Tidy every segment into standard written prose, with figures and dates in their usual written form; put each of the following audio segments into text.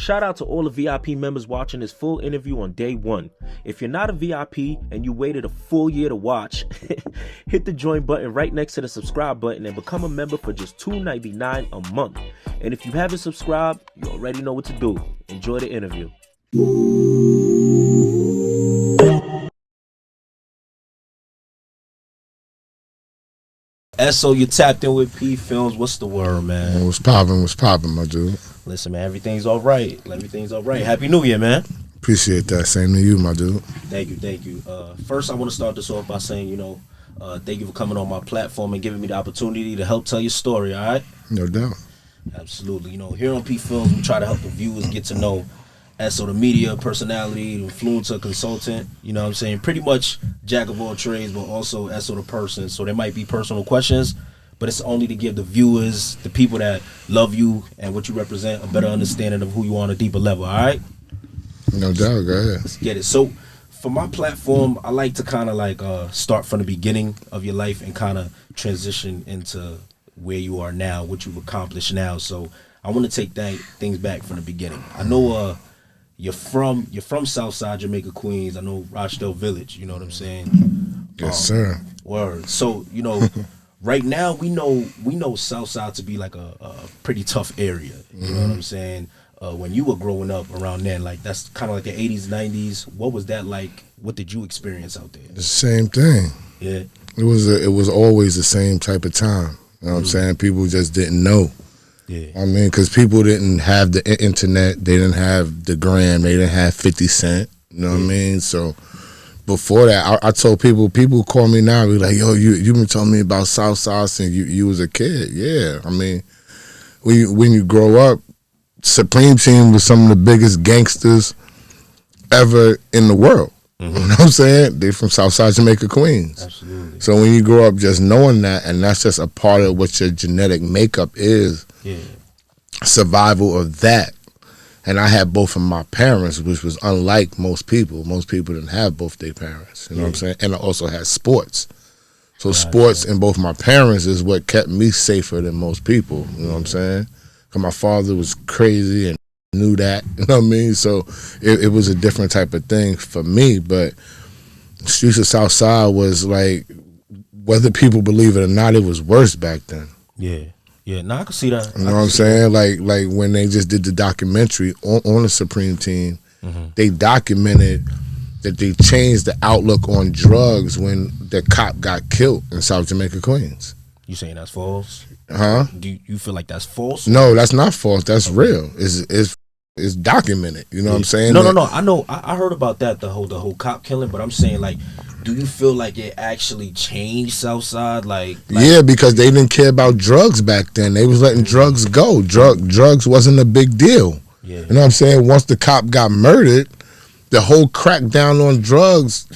Shout out to all the VIP members watching this full interview on day one. If you're not a VIP and you waited a full year to watch, hit the join button right next to the subscribe button and become a member for just $2.99 a month. And if you haven't subscribed, you already know what to do. Enjoy the interview. Esso, you tapped in with PPhilms. What's the word, man? What's poppin', my dude? Listen, man, everything's all right. Happy New Year, man. Appreciate that. Same to you, my dude. Thank you. First, I want to start this off by saying, thank you for coming on my platform and giving me the opportunity to help tell your story, all right? No doubt. Absolutely. Here on PPhilms, we try to help the viewers get to know Esso, the media personality, the influencer, consultant, you know what I'm saying? Pretty much jack of all trades, but also Esso the person. So there might be personal questions, but it's only to give the viewers, the people that love you and what you represent, a better understanding of who you are on a deeper level, all right? No doubt, go ahead. Let's get it. So for my platform, I like to kind of start from the beginning of your life and kind of transition into where you are now, what you've accomplished now. So I want to take things back from the beginning. I know you're from Southside Jamaica Queens. I know Rochdale Village, you know what I'm saying? Yes, sir. Word. So, right now we know Southside to be like a pretty tough area. You know what I'm saying? When you were growing up around then, like that's kind of like the 80s, 90s. What was that like? What did you experience out there? The same thing. Yeah. It was always the same type of time. You know what I'm saying? People just didn't know. Yeah. I mean, because people didn't have the internet, they didn't have the gram, they didn't have 50 Cent. You know what I mean? So before that, I told people call me now, be like, yo, you been telling me about Southside since you was a kid. Yeah. I mean, when you grow up, Supreme Team was some of the biggest gangsters ever in the world. You know what I'm saying? They're from Southside Jamaica Queens. Absolutely. So when you grow up just knowing that, and that's just a part of what your genetic makeup is, survival of that. And I had both of my parents, which was unlike most people. Most people didn't have both their parents. You know what I'm saying? And I also had sports. So sports and both my parents is what kept me safer than most people. You know what I'm saying? Because my father was crazy and knew that. You know what I mean? So it was a different type of thing for me. But streets of Southside was like, whether people believe it or not, it was worse back then. Yeah, no, I can see that. You know what I'm saying? Like when they just did the documentary on the Supreme Team, they documented that they changed the outlook on drugs when the cop got killed in South Jamaica Queens. You saying that's false? Huh? Do you feel like that's false? No, that's not false. That's real. It's documented. You know what I'm saying? No. I know. I heard about that, the whole cop killing. But I'm saying, like, do you feel like it actually changed Southside? Like yeah, because they didn't care about drugs back then. They was letting drugs go. Drugs wasn't a big deal. Yeah. You know what I'm saying? Once the cop got murdered, the whole crackdown on drugs,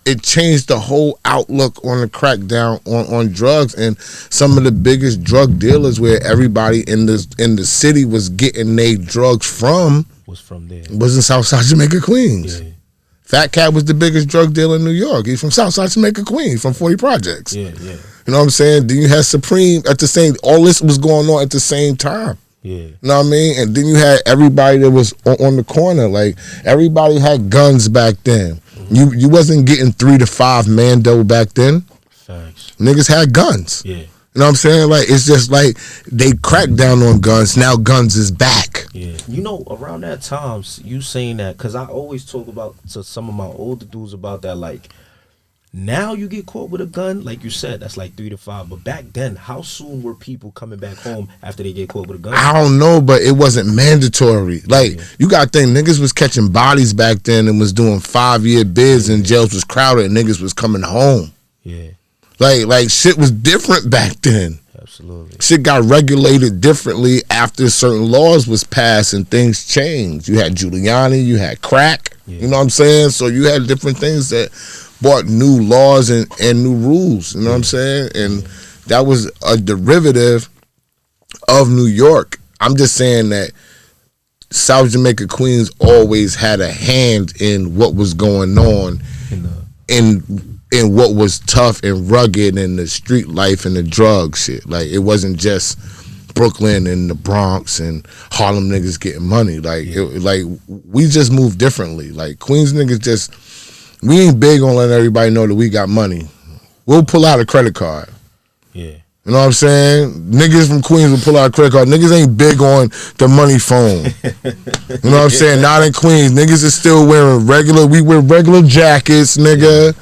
it changed the whole outlook on the crackdown on drugs. And some of the biggest drug dealers where everybody in the city was getting their drugs from was in Southside Jamaica Queens. Yeah. Fat Cat was the biggest drug dealer in New York. He's from Southside Jamaica Queens, from 40 Projects. Yeah. You know what I'm saying? Then you had Supreme at the same, all this was going on at the same time. Yeah. You know what I mean? And then you had everybody that was on the corner. Like, everybody had guns back then. You wasn't getting 3 to 5 Mando back then. Facts. Niggas had guns. Yeah. You know what I'm saying? Like, it's just like they cracked down on guns. Now guns is back. Yeah. Around that time, you saying that, because I always talk to some of my older dudes about that, like, now you get caught with a gun, like you said, that's like 3 to 5. But back then, how soon were people coming back home after they get caught with a gun? I don't know, but it wasn't mandatory. Like, you got to think, niggas was catching bodies back then and was doing 5-year bids and jails was crowded and niggas was coming home. Yeah. Like shit was different back then. Absolutely. Shit got regulated differently after certain laws was passed and things changed. You had Giuliani, you had crack, you know what I'm saying? So you had different things that brought new laws and new rules, you know what I'm saying? And that was a derivative of New York. I'm just saying that South Jamaica Queens always had a hand in what was going on in what was tough and rugged and the street life and the drug shit. Like, it wasn't just Brooklyn and the Bronx and Harlem niggas getting money. Like, we just move differently. Like, Queens niggas we ain't big on letting everybody know that we got money. We'll pull out a credit card. Yeah. You know what I'm saying? Niggas from Queens will pull out a credit card. Niggas ain't big on the money phone. You know what I'm saying? Not in Queens. Niggas is still wearing we wear regular jackets, nigga.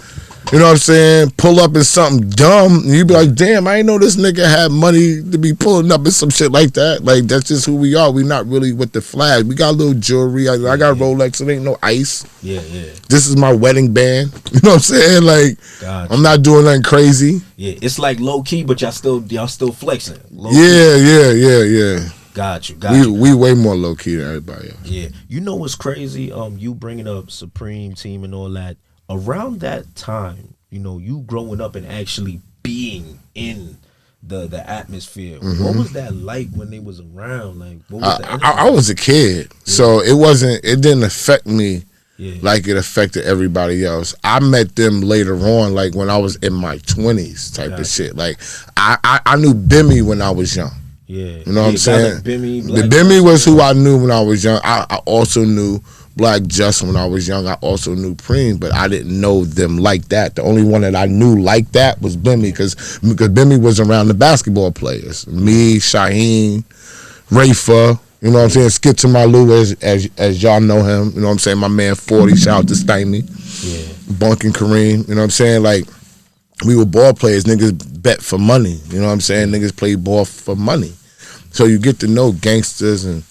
You know what I'm saying? Pull up in something dumb, and you be like, damn, I ain't know this nigga had money to be pulling up in some shit like that. Like, that's just who we are. We not really with the flag. We got a little jewelry. I got Rolex. It ain't no ice. Yeah. This is my wedding band. You know what I'm saying? Like, gotcha. I'm not doing nothing crazy. Yeah, it's like low key, but y'all still flexing. Yeah. Got you. We way more low key than everybody else. Yeah. You know what's crazy? You bringing up Supreme Team and all that. Around that time, you know, you growing up and actually being in the atmosphere. Mm-hmm. What was that like when they was around? Like, what was I was a kid, so it didn't affect me like it affected everybody else. I met them later on, like when I was in my 20s type of shit. Like, I knew Bimmy when I was young. Yeah. You know what I'm saying? Like Bimmy was who I knew when I was young. I also knew Black Just when I was young. I also knew Preem, but I didn't know them like that. The only one that I knew like that was Bimmy, because Bimmy was around the basketball players. Me, Shaheem, Rafa, you know what I'm saying? Skip to my Lou, as y'all know him. You know what I'm saying? My man 40, shout out to Stymie. Yeah. Bunk and Kareem, you know what I'm saying? Like, we were ball players. Niggas bet for money. You know what I'm saying? Niggas play ball for money. So you get to know gangsters and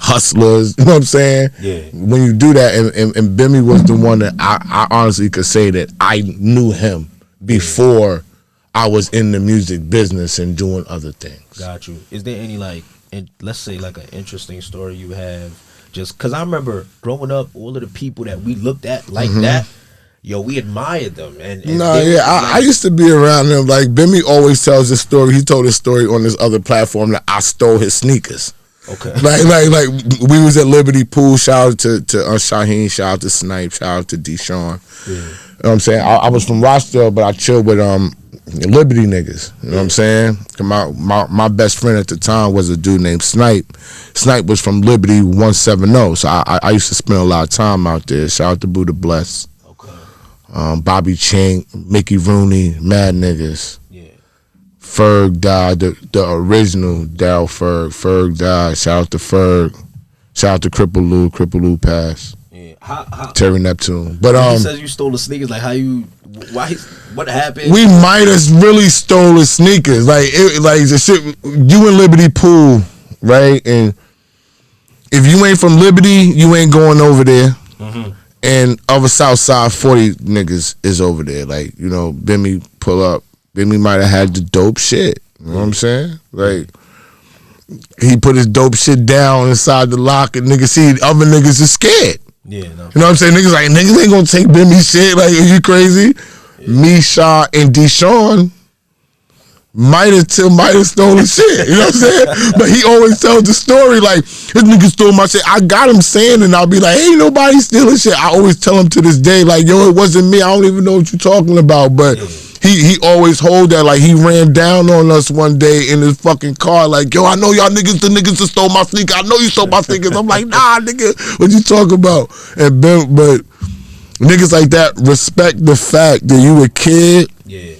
hustlers, you know what I'm saying? Yeah. When you do that, and Bimmy was the one that I honestly could say that I knew him before I was in the music business and doing other things. Got you. Is there any, like, let's say, like, an interesting story you have? Just because I remember growing up, all of the people that we looked at like that, yo, we admired them. I used to be around them. Like, Bimmy always tells this story. He told this story on this other platform that I stole his sneakers. Okay. Like we was at Liberty Pool. Shout out to Shaheem. Shout out to Snipe. Shout out to Deshaun. Yeah. You know what I'm saying? I was from Rochdale, but I chilled with Liberty niggas. You know what I'm saying? My best friend at the time was a dude named Snipe. Snipe was from Liberty 170. So I used to spend a lot of time out there. Shout out to Buddha Bless. Okay. Bobby Chink, Mickey Rooney, mad niggas. Yeah. Ferg died, the original Daryl Ferg. Ferg died. Shout out to Ferg. Shout out to Cripple Lou passed. Yeah. How Terry Neptune. But he says you stole the sneakers. Like, what happened? We might have really stole the sneakers. Like the shit. You in Liberty Pool, right? And if you ain't from Liberty, you ain't going over there. Mm-hmm. And other Southside 40 niggas is over there. Like, you know, Bimmy pull up. Bimmy might have had the dope shit. You know what I'm saying? Like, he put his dope shit down inside the locker. Niggas see other niggas is scared. Yeah, no. You know what I'm saying? Niggas ain't gonna take Bimmy shit. Like, are you crazy? Yeah. Me, Shaw, and Deshaun might have stolen shit. You know what I'm saying? But he always tells the story like, this nigga stole my shit. I got him saying, and I'll be like, ain't nobody stealing shit. I always tell him to this day, like, yo, it wasn't me. I don't even know what you're talking about. But he always hold that. Like, he ran down on us one day in his fucking car, like, yo, I know y'all niggas, the niggas that stole my sneaker. I know you stole my sneakers. I'm like, nah, nigga, what you talking about? And but niggas like that respect the fact that you a kid. Yeah.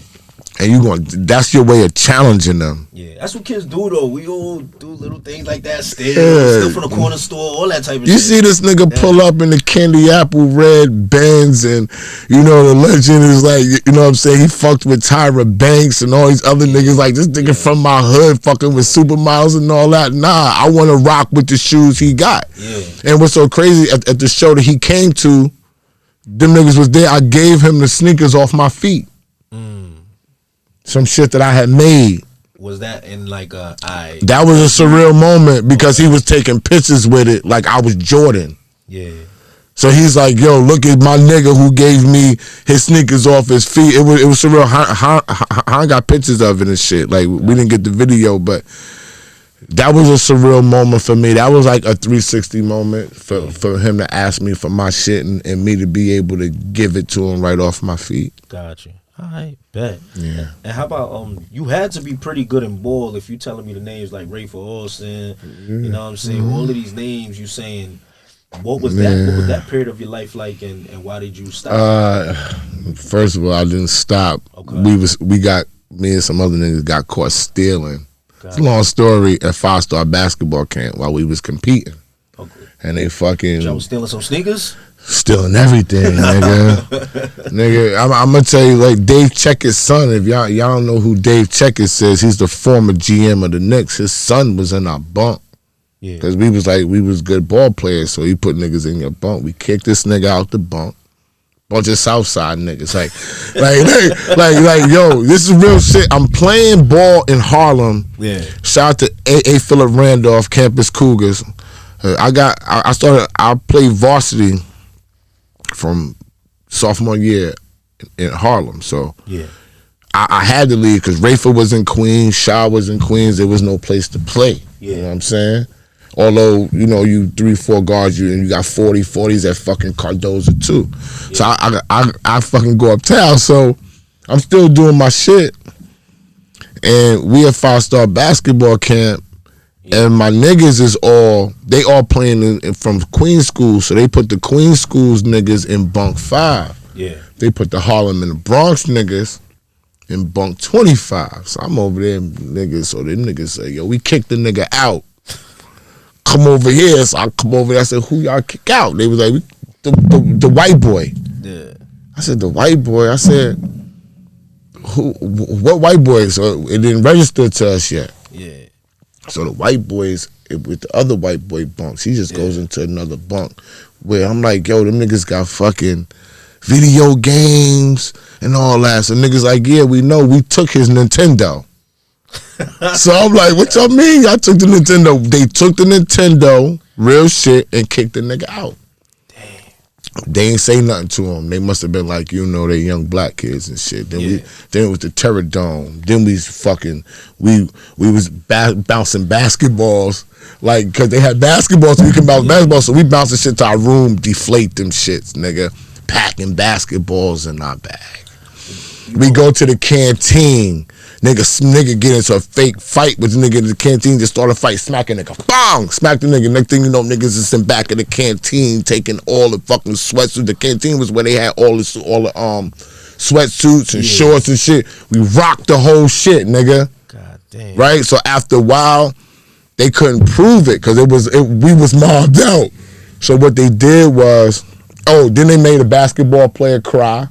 And that's your way of challenging them. Yeah, that's what kids do though. We all do little things like that. Steal from the corner store, all that type of shit. You see this nigga pull up in the candy apple red Benz, and you know the legend is like, you know what I'm saying? He fucked with Tyra Banks and all these other niggas. Like, this nigga from my hood fucking with supermodels and all that. Nah, I want to rock with the shoes he got. Yeah. And what's so crazy at the show that he came to, them niggas was there. I gave him the sneakers off my feet. Some shit that I had made. Was that in like That was a surreal moment because he was taking pictures with it like I was Jordan. Yeah. So he's like, yo, look at my nigga who gave me his sneakers off his feet. It was surreal. I got pictures of it and shit. Like, we didn't get the video, but that was a surreal moment for me. That was like a 360 moment for him to ask me for my shit and me to be able to give it to him right off my feet. Got you. I bet. Yeah. And how about you had to be pretty good in ball if you telling me the names like Rayford Austin, you know what I'm saying? All of these names you saying. What was that? What was that period of your life like, and why did you stop? First of all, I didn't stop. Okay. Me and some other niggas got caught stealing. It's a long story at 5-star basketball camp while we was competing. Okay. And they fucking... Y'all was stealing some sneakers? Stealing everything, nigga. Nigga, I'm gonna tell you, like, Dave Checker's son, if y'all don't know who Dave Checker is, he's the former GM of the Knicks. His son was in our bunk. Yeah. Because we was good ball players, so he put niggas in your bunk. We kicked this nigga out the bunk. Bunch of Southside niggas. Like, yo, this is real shit. I'm playing ball in Harlem. Yeah. Shout out to A. Philip Randolph, Campus Cougars. I played varsity from sophomore year in Harlem. So yeah. I had to leave because Rayford was in Queens, Shaw was in Queens. There was no place to play. Yeah. You know what I'm saying? Although, you know, you 3-4 guards and you got 40s at fucking Cardozo too. Yeah. So I fucking go uptown. So I'm still doing my shit. And we at 5-star basketball camp. Yeah. And my niggas they all playing from Queens schools. So they put the Queens schools niggas in bunk 5. Yeah. They put the Harlem and the Bronx niggas in bunk 25. So I'm over there, niggas. So them niggas say, yo, we kicked the nigga out. Come over here. So I come over there. I said, who y'all kick out? They was like, the white boy. Yeah. I said, the white boy. I said, what white boy? So it didn't register to us yet. Yeah. So the white boys with the other white boy bunks, he just goes into another bunk where I'm like, yo, them niggas got fucking video games and all that. So niggas like, yeah, we know we took his Nintendo. So I'm like, what y'all mean? I took the Nintendo. They took the Nintendo, real shit, and kicked the nigga out. Damn. They ain't say nothing to him. They must have been like, you know, they young black kids and shit. Then it was the Terror Dome. Then we was bouncing basketballs, like, cause they had basketballs, so we can bounce basketballs. So we bouncing shit to our room, deflate them shits, nigga. Packing basketballs in our bag. We go to the canteen. Nigga get into a fake fight with the nigga in the canteen, just start a fight, smack a nigga. Bang! Smack the nigga. Next thing you know, niggas is in back of the canteen taking all the fucking sweatsuits. The canteen was where they had all the sweatsuits and shorts and shit. We rocked the whole shit, nigga. God damn. Right? So after a while, they couldn't prove it because we was mobbed out. So what they did was, then they made a basketball player cry.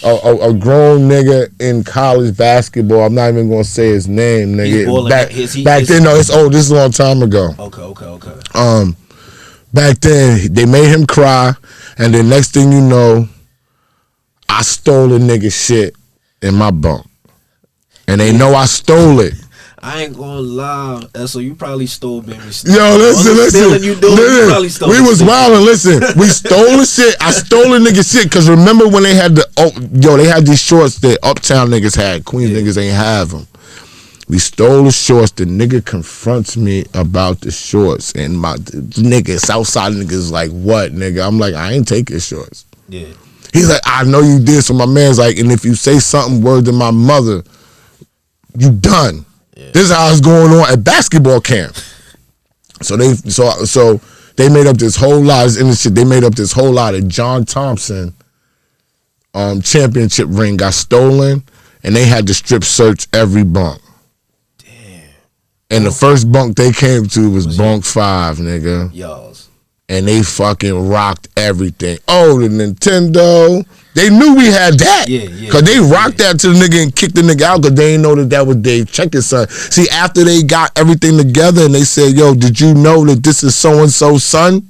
A grown nigga in college basketball. I'm not even gonna say his name, nigga. Back then, no, this is a long time ago. Okay. Back then, they made him cry, and then next thing you know, I stole a nigga shit in my bunk, and they know I stole it. I ain't gonna lie, Esso, you probably stole Bimmy. Yo, listen. You probably stole we was wildin', listen. We stole the shit. I stole a nigga shit, because remember when they had they had these shorts that Uptown niggas had. Queens niggas ain't have them. We stole the shorts. The nigga confronts me about the shorts, and my nigga, Southside niggas like, what, nigga? I'm like, I ain't taking shorts. Yeah. He's like, I know you did. So my man's like, and if you say something word to my mother, you done. Yeah. This is how it's going on at basketball camp. So they made up this whole lot in the shit. They made up this whole lot of John Thompson championship ring got stolen, and they had to strip search every bunk. Damn. And the first bunk they came to was bunk 5, nigga. Y'all's. And they fucking rocked everything. Oh, the Nintendo. They knew we had that. Because they rocked that to the nigga and kicked the nigga out because they didn't know that was Dave Checker's son. See, after they got everything together and they said, yo, did you know that this is so-and-so's son?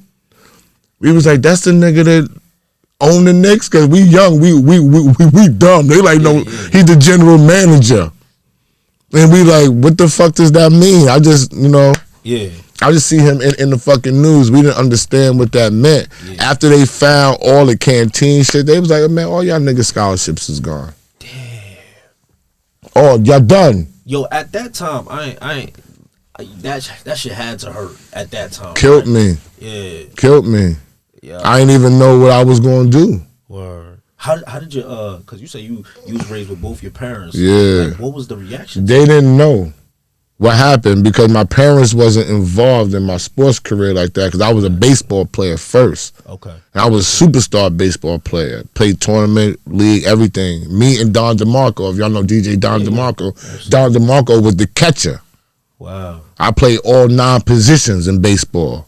We was like, that's the nigga that owned the Knicks? Because we young, we dumb. They like, no, he's the general manager. And we like, what the fuck does that mean? I just, I just see him in the fucking news. We didn't understand what that meant. Yeah. After they found all the canteen shit, they was like, man, all y'all niggas scholarships is gone. Damn. Oh, y'all done. Yo, at that time, that shit had to hurt at that time. Killed me. Yeah. Killed me. Yeah. I didn't even know what I was going to do. Word. How did you because you say you was raised with both your parents. Yeah. Like, what was the reaction? They didn't know what happened because my parents wasn't involved in my sports career like that because I was a baseball player first. Okay. And I was a superstar baseball player. Played tournament, league, everything. Me and Don DeMarco, if y'all know DJ Don DeMarco, Don DeMarco was the catcher. Wow. I played all 9 positions in baseball.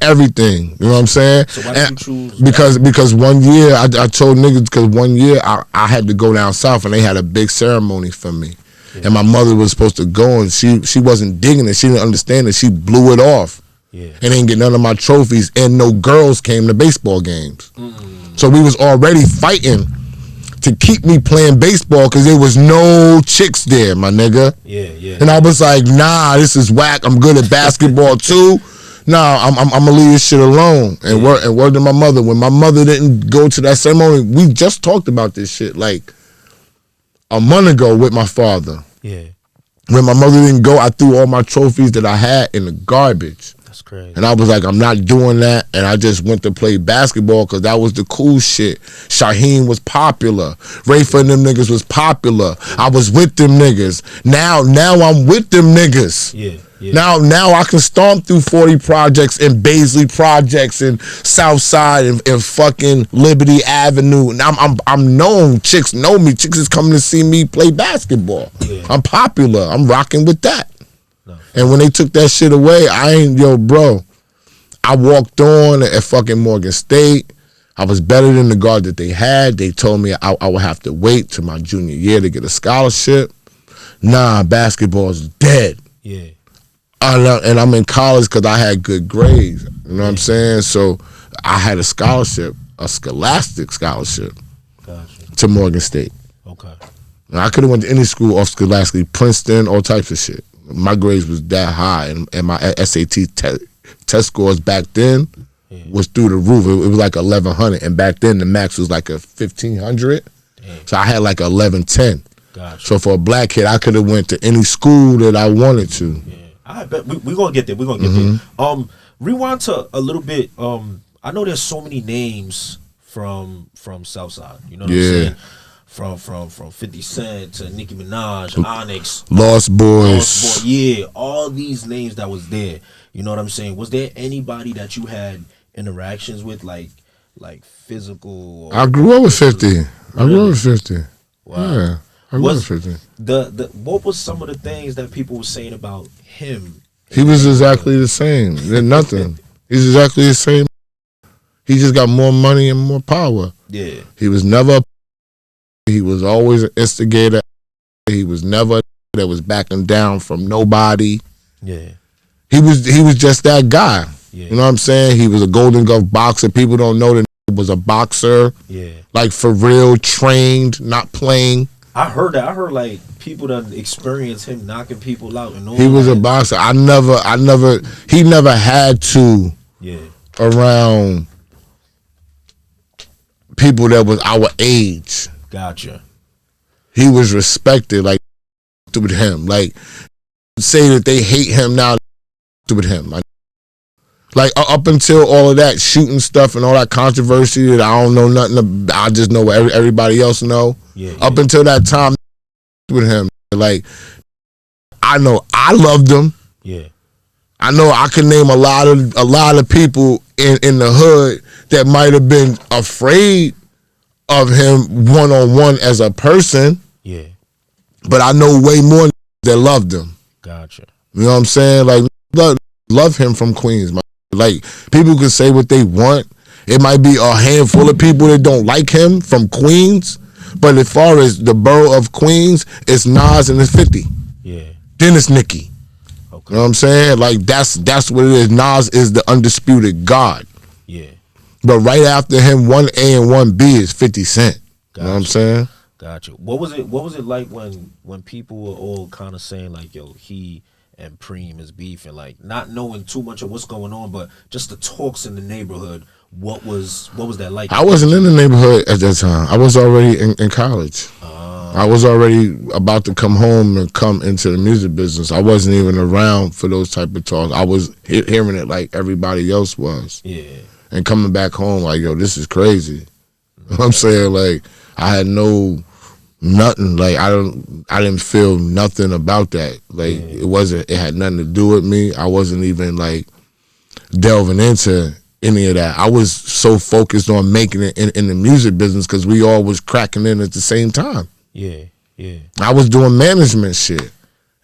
Everything, you know what I'm saying? So why did you choose because one year I told niggas because one year I had to go down south and they had a big ceremony for me, and my mother was supposed to go and she wasn't digging it. She didn't understand it. She blew it off, and didn't get none of my trophies. And no girls came to baseball games, so we was already fighting to keep me playing baseball because there was no chicks there, my nigga. And I was like, nah, this is whack. I'm good at basketball too. Nah, I'm gonna leave this shit alone and word to my mother. When my mother didn't go to that ceremony, we just talked about this shit like a month ago with my father. Yeah. When my mother didn't go, I threw all my trophies that I had in the garbage. That's crazy. And I was like, I'm not doing that. And I just went to play basketball because that was the cool shit. Shaheem was popular. Rafa and them niggas was popular. I was with them niggas. Now I'm with them niggas. Yeah. Now I can stomp through 40 projects and Baisley projects and Southside and fucking Liberty Avenue. And I'm known. Chicks know me. Chicks is coming to see me play basketball. Yeah. I'm popular. I'm rocking with that. No. And when they took that shit away, bro, I walked on at fucking Morgan State. I was better than the guard that they had. They told me I would have to wait till my junior year to get a scholarship. Nah, basketball's dead. Yeah. And I'm in college because I had good grades. You know what I'm saying? So I had a scholarship, a scholastic scholarship to Morgan State. Okay. And I could have went to any school off scholastic, Princeton, all types of shit. My grades was that high, and my SAT test scores back then was through the roof. It was like 1,100, and back then the max was like a 1,500. So I had like 1110. Gotcha. So for a black kid, I could have went to any school that I wanted to. Yeah. I bet we're gonna get there. We're gonna get there. Rewind to a little bit. I know there's so many names from Southside. You know what I'm saying? From 50 Cent to Nicki Minaj, Onyx, Lost Boys. Yeah, all these names that was there. You know what I'm saying? Was there anybody that you had interactions with, like physical? I grew up with 50. I grew up with 50. Wow. Yeah. What was some of the things that people were saying about him? He was exactly the same. There's nothing. He's exactly the same. He just got more money and more power. Yeah. He was never. He was always an instigator. He was never that was backing down from nobody. Yeah. He was just that guy. Yeah. You know what I'm saying? He was a Golden Glove boxer. People don't know that he was a boxer. Yeah. Like for real, trained, not playing. I heard that. I heard like people that experienced him knocking people out and all. He was a boxer. He never had to. Yeah. Around people that was our age. Gotcha. He was respected like with him. Like say that they hate him now with him. Like up until all of that shooting stuff and all that controversy that I don't know nothing about, I just know what everybody else know. Yeah, up until that time with him, like I know I loved him. Yeah. I know I can name a lot of people in the hood that might have been afraid of him one-on-one as a person. Yeah. But I know way more that loved him. Gotcha. You know what I'm saying? Like love him from Queens. Like people can say what they want. It might be a handful of people that don't like him from Queens, but as far as the borough of Queens, it's Nas and it's 50. Yeah. Then it's Nicki. Okay. You know what I'm saying? Like that's what it is. Nas is the undisputed God. Yeah. But right after him, 1A and 1B is 50 Cent. Gotcha. You know what I'm saying? Gotcha. What was it like when people were all kind of saying like, yo, he and Preem is beefing, like not knowing too much of what's going on, but just the talks in the neighborhood. What was that like? I wasn't in the neighborhood at that time. I was already in college. I was already about to come home and come into the music business. I wasn't even around for those type of talks. I was hearing it like everybody else was. Yeah. And coming back home like, yo, this is crazy. You know what I'm saying? Like, I had nothing. Like, I didn't feel nothing about that. Like, it had nothing to do with me. I wasn't even like delving into any of that. I was so focused on making it in the music business because we all was cracking in at the same time. Yeah. I was doing management shit.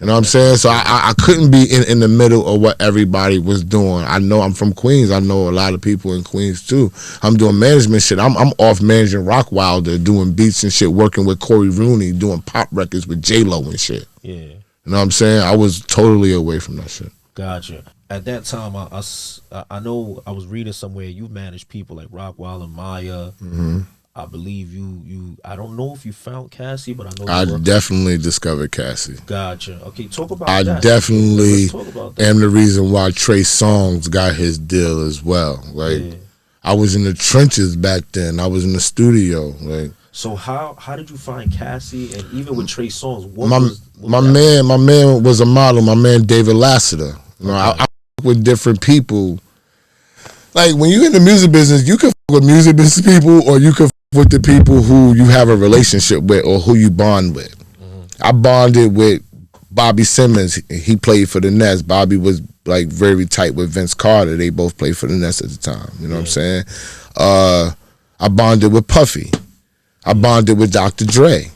You know what I'm saying? So I couldn't be in the middle of what everybody was doing. I know I'm from Queens. I know a lot of people in Queens too. I'm doing management shit. I'm off managing Rock Wilder, doing beats and shit, working with Corey Rooney, doing pop records with J-Lo and shit. Yeah. You know what I'm saying? I was totally away from that shit. Gotcha. At that time, I know I was reading somewhere you managed people like Rock Wilder, Maya. Mm-hmm. I believe you. I don't know if you found Cassie, but I know I definitely discovered Cassie. Gotcha. Okay, talk about that. I definitely am the reason why Trey Songz got his deal as well. Like, I was in the trenches back then. I was in the studio. Like, so how did you find Cassie? And even with Trey Songz, my man was a model. My man David Lassiter. You know, I work with different people. Like, when you're in the music business, you can fuck with music business people, or you can fuck with the people who you have a relationship with or who you bond with. I bonded with Bobby Simmons. He played for the Nets. Bobby was like very tight with Vince Carter. They both played for the Nets at the time. You know what I'm saying? I bonded with Puffy. I bonded with Dr. Dre.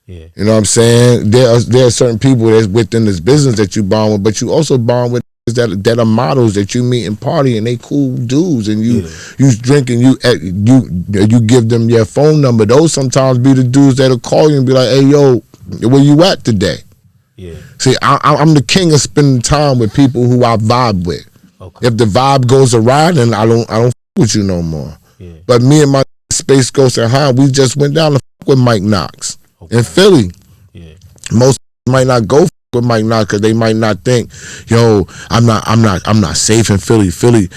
Yeah. You know what I'm saying? There are certain people that's within this business that you bond with, but you also bond with that are models that you meet and party, and they cool dudes, and you drink, and you give them your phone number. Those sometimes be the dudes that'll call you and be like, "Hey, yo, where you at today?" Yeah. See, I'm the king of spending time with people who I vibe with. Okay. If the vibe goes awry, then I don't f with you no more. Yeah. But me and my Space Ghost and Han, we just went down to f with Mike Knox in Philly. Yeah. Most might not go with Mike Knox because they might not think, yo, I'm not safe in Philly. Philly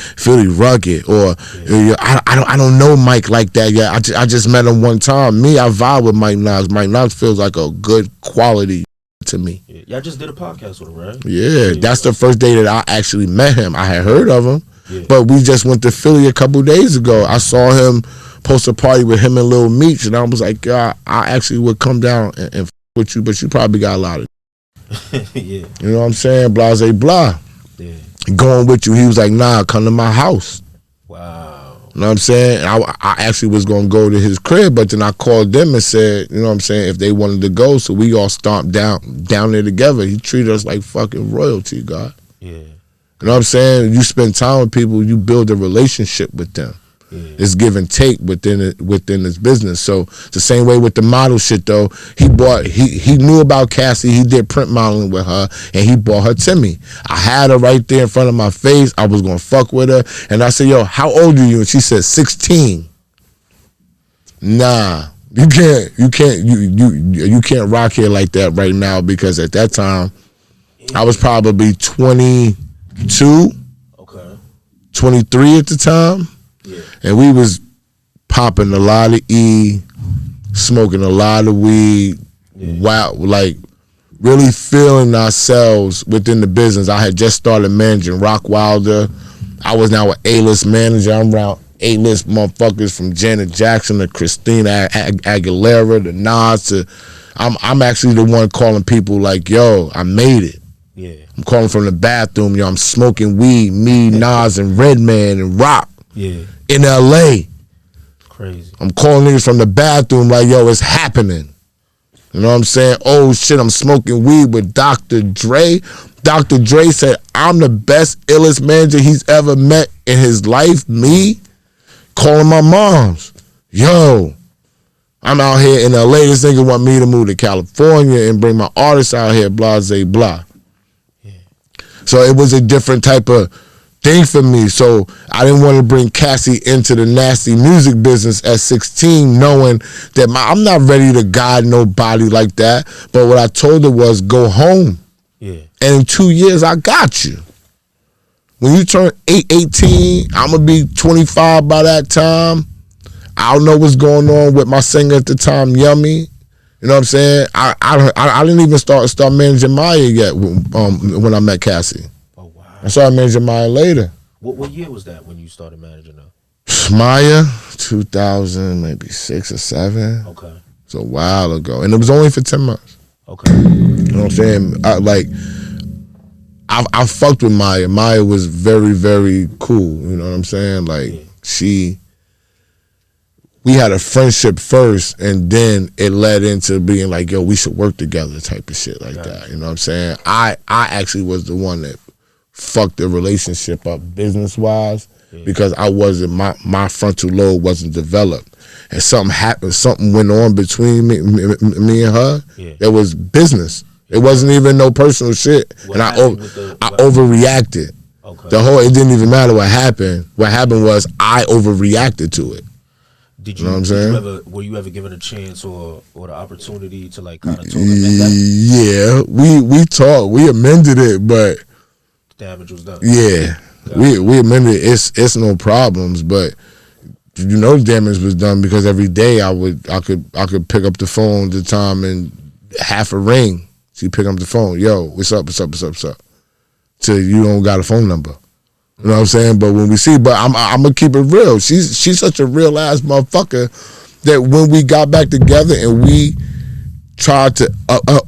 rugged, or I don't know Mike like that yet. I just met him one time. Me, I vibe with Mike Knox. Mike Knox feels like a good quality to me. Yeah, y'all just did a podcast with him, right? Yeah, that's the first day that I actually met him. I had heard of him, but we just went to Philly a couple days ago. I saw him post a party with him and Lil Meech, and I was like, I actually would come down and f with you, but you probably got a lot of yeah. You know what I'm saying? Blase blah. Yeah. Going with you. He was like, nah, come to my house. Wow. You know what I'm saying? I actually was going to go to his crib, but then I called them and said, you know what I'm saying, if they wanted to go, so we all stomped down there together. He treated us like fucking royalty, God. Yeah. You know what I'm saying? You spend time with people, you build a relationship with them. Yeah. It's give and take within this business. So it's the same way with the model shit though. He knew about Cassie. He did print modeling with her, and he brought her to me. I had her right there in front of my face. I was gonna fuck with her, and I said, "Yo, how old are you?" And she said, 16. Nah, you can't rock here like that right now, because at that time I was probably 22, 23 at the time. Yeah. And we was popping a lot of E, smoking a lot of weed, wow, like really feeling ourselves within the business. I had just started managing Rock Wilder. I was now an A-list manager. I'm around A-list motherfuckers from Janet Jackson to Christina Aguilera to Nas to I'm actually the one calling people like, yo, I made it. Yeah. I'm calling from the bathroom, yo, I'm smoking weed, me, Nas, and Redman and Rock. Yeah. In LA. Crazy. I'm calling niggas from the bathroom like, yo, it's happening. You know what I'm saying? Oh shit, I'm smoking weed with Dr. Dre. Dr. Dre said, I'm the best, illest manager he's ever met in his life. Me? Calling my moms. Yo, I'm out here in LA. This nigga want me to move to California and bring my artists out here, blah, blah. Yeah. So it was a different type of thing for me. So I didn't want to bring Cassie into the nasty music business at 16, knowing that I'm not ready to guide nobody like that. But what I told her was, go home. Yeah. And in 2 years, I got you. When you turn 18, I'm going to be 25 by that time. I don't know what's going on with my singer at the time, Yummy. You know what I'm saying? I didn't even start managing Maya yet when I met Cassie. I started managing Maya later. What year was that when you started managing her? Maya, 2000, maybe 6 or 7. Okay. It's a while ago, and it was only for 10 months. Okay. You know what I'm saying? I fucked with Maya. Maya was very, very cool. You know what I'm saying? Like we had a friendship first, and then it led into being like, yo, we should work together type of shit like that. You know what I'm saying? I actually was the one that fucked the relationship up business-wise because I wasn't, my frontal lobe wasn't developed. And something happened, something went on between me and her. It was business. It wasn't even no personal shit. What and I happened overreacted. Okay. It didn't even matter what happened. What happened was I overreacted to it. Did you know what I'm saying? Were you ever given a chance or the opportunity to like kind of talk about that? Yeah, we talked, we amended it, but damage was done. Yeah, we amended it. It's no problems, but you know the damage was done because every day I could pick up the phone the time and half a ring. She pick up the phone, yo, what's up? Till you don't got a phone number. You know what I'm saying? But when we see, but I'm gonna keep it real. She's such a real ass motherfucker that when we got back together and we tried to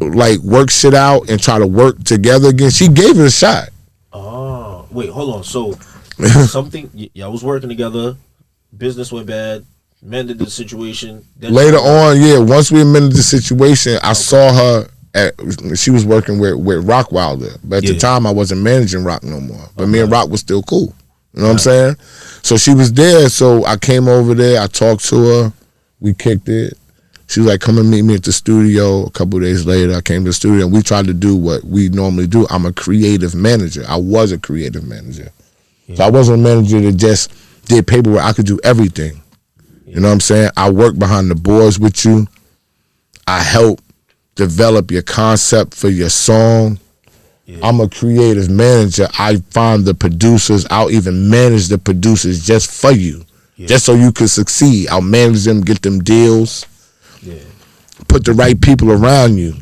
like work shit out and try to work together again, she gave it a shot. Oh, wait, hold on. So something, y'all was working together, business went bad, mended the situation. Then later on, once we amended the situation, I saw her. She was working with Rockwilder, but at the time I wasn't managing Rock no more. But me and Rock was still cool. You know what I'm saying? So she was there. So I came over there. I talked to her. We kicked it. She was like, "Come and meet me at the studio." A couple of days later, I came to the studio and we tried to do what we normally do. I'm a creative manager. I was a creative manager. So I wasn't a manager that just did paperwork. I could do everything. You know what I'm saying? I work behind the boards with you. I help develop your concept for your song. I'm a creative manager. I find the producers. I'll even manage the producers just for you, just so you can succeed. I'll manage them, get them deals, put the right people around you.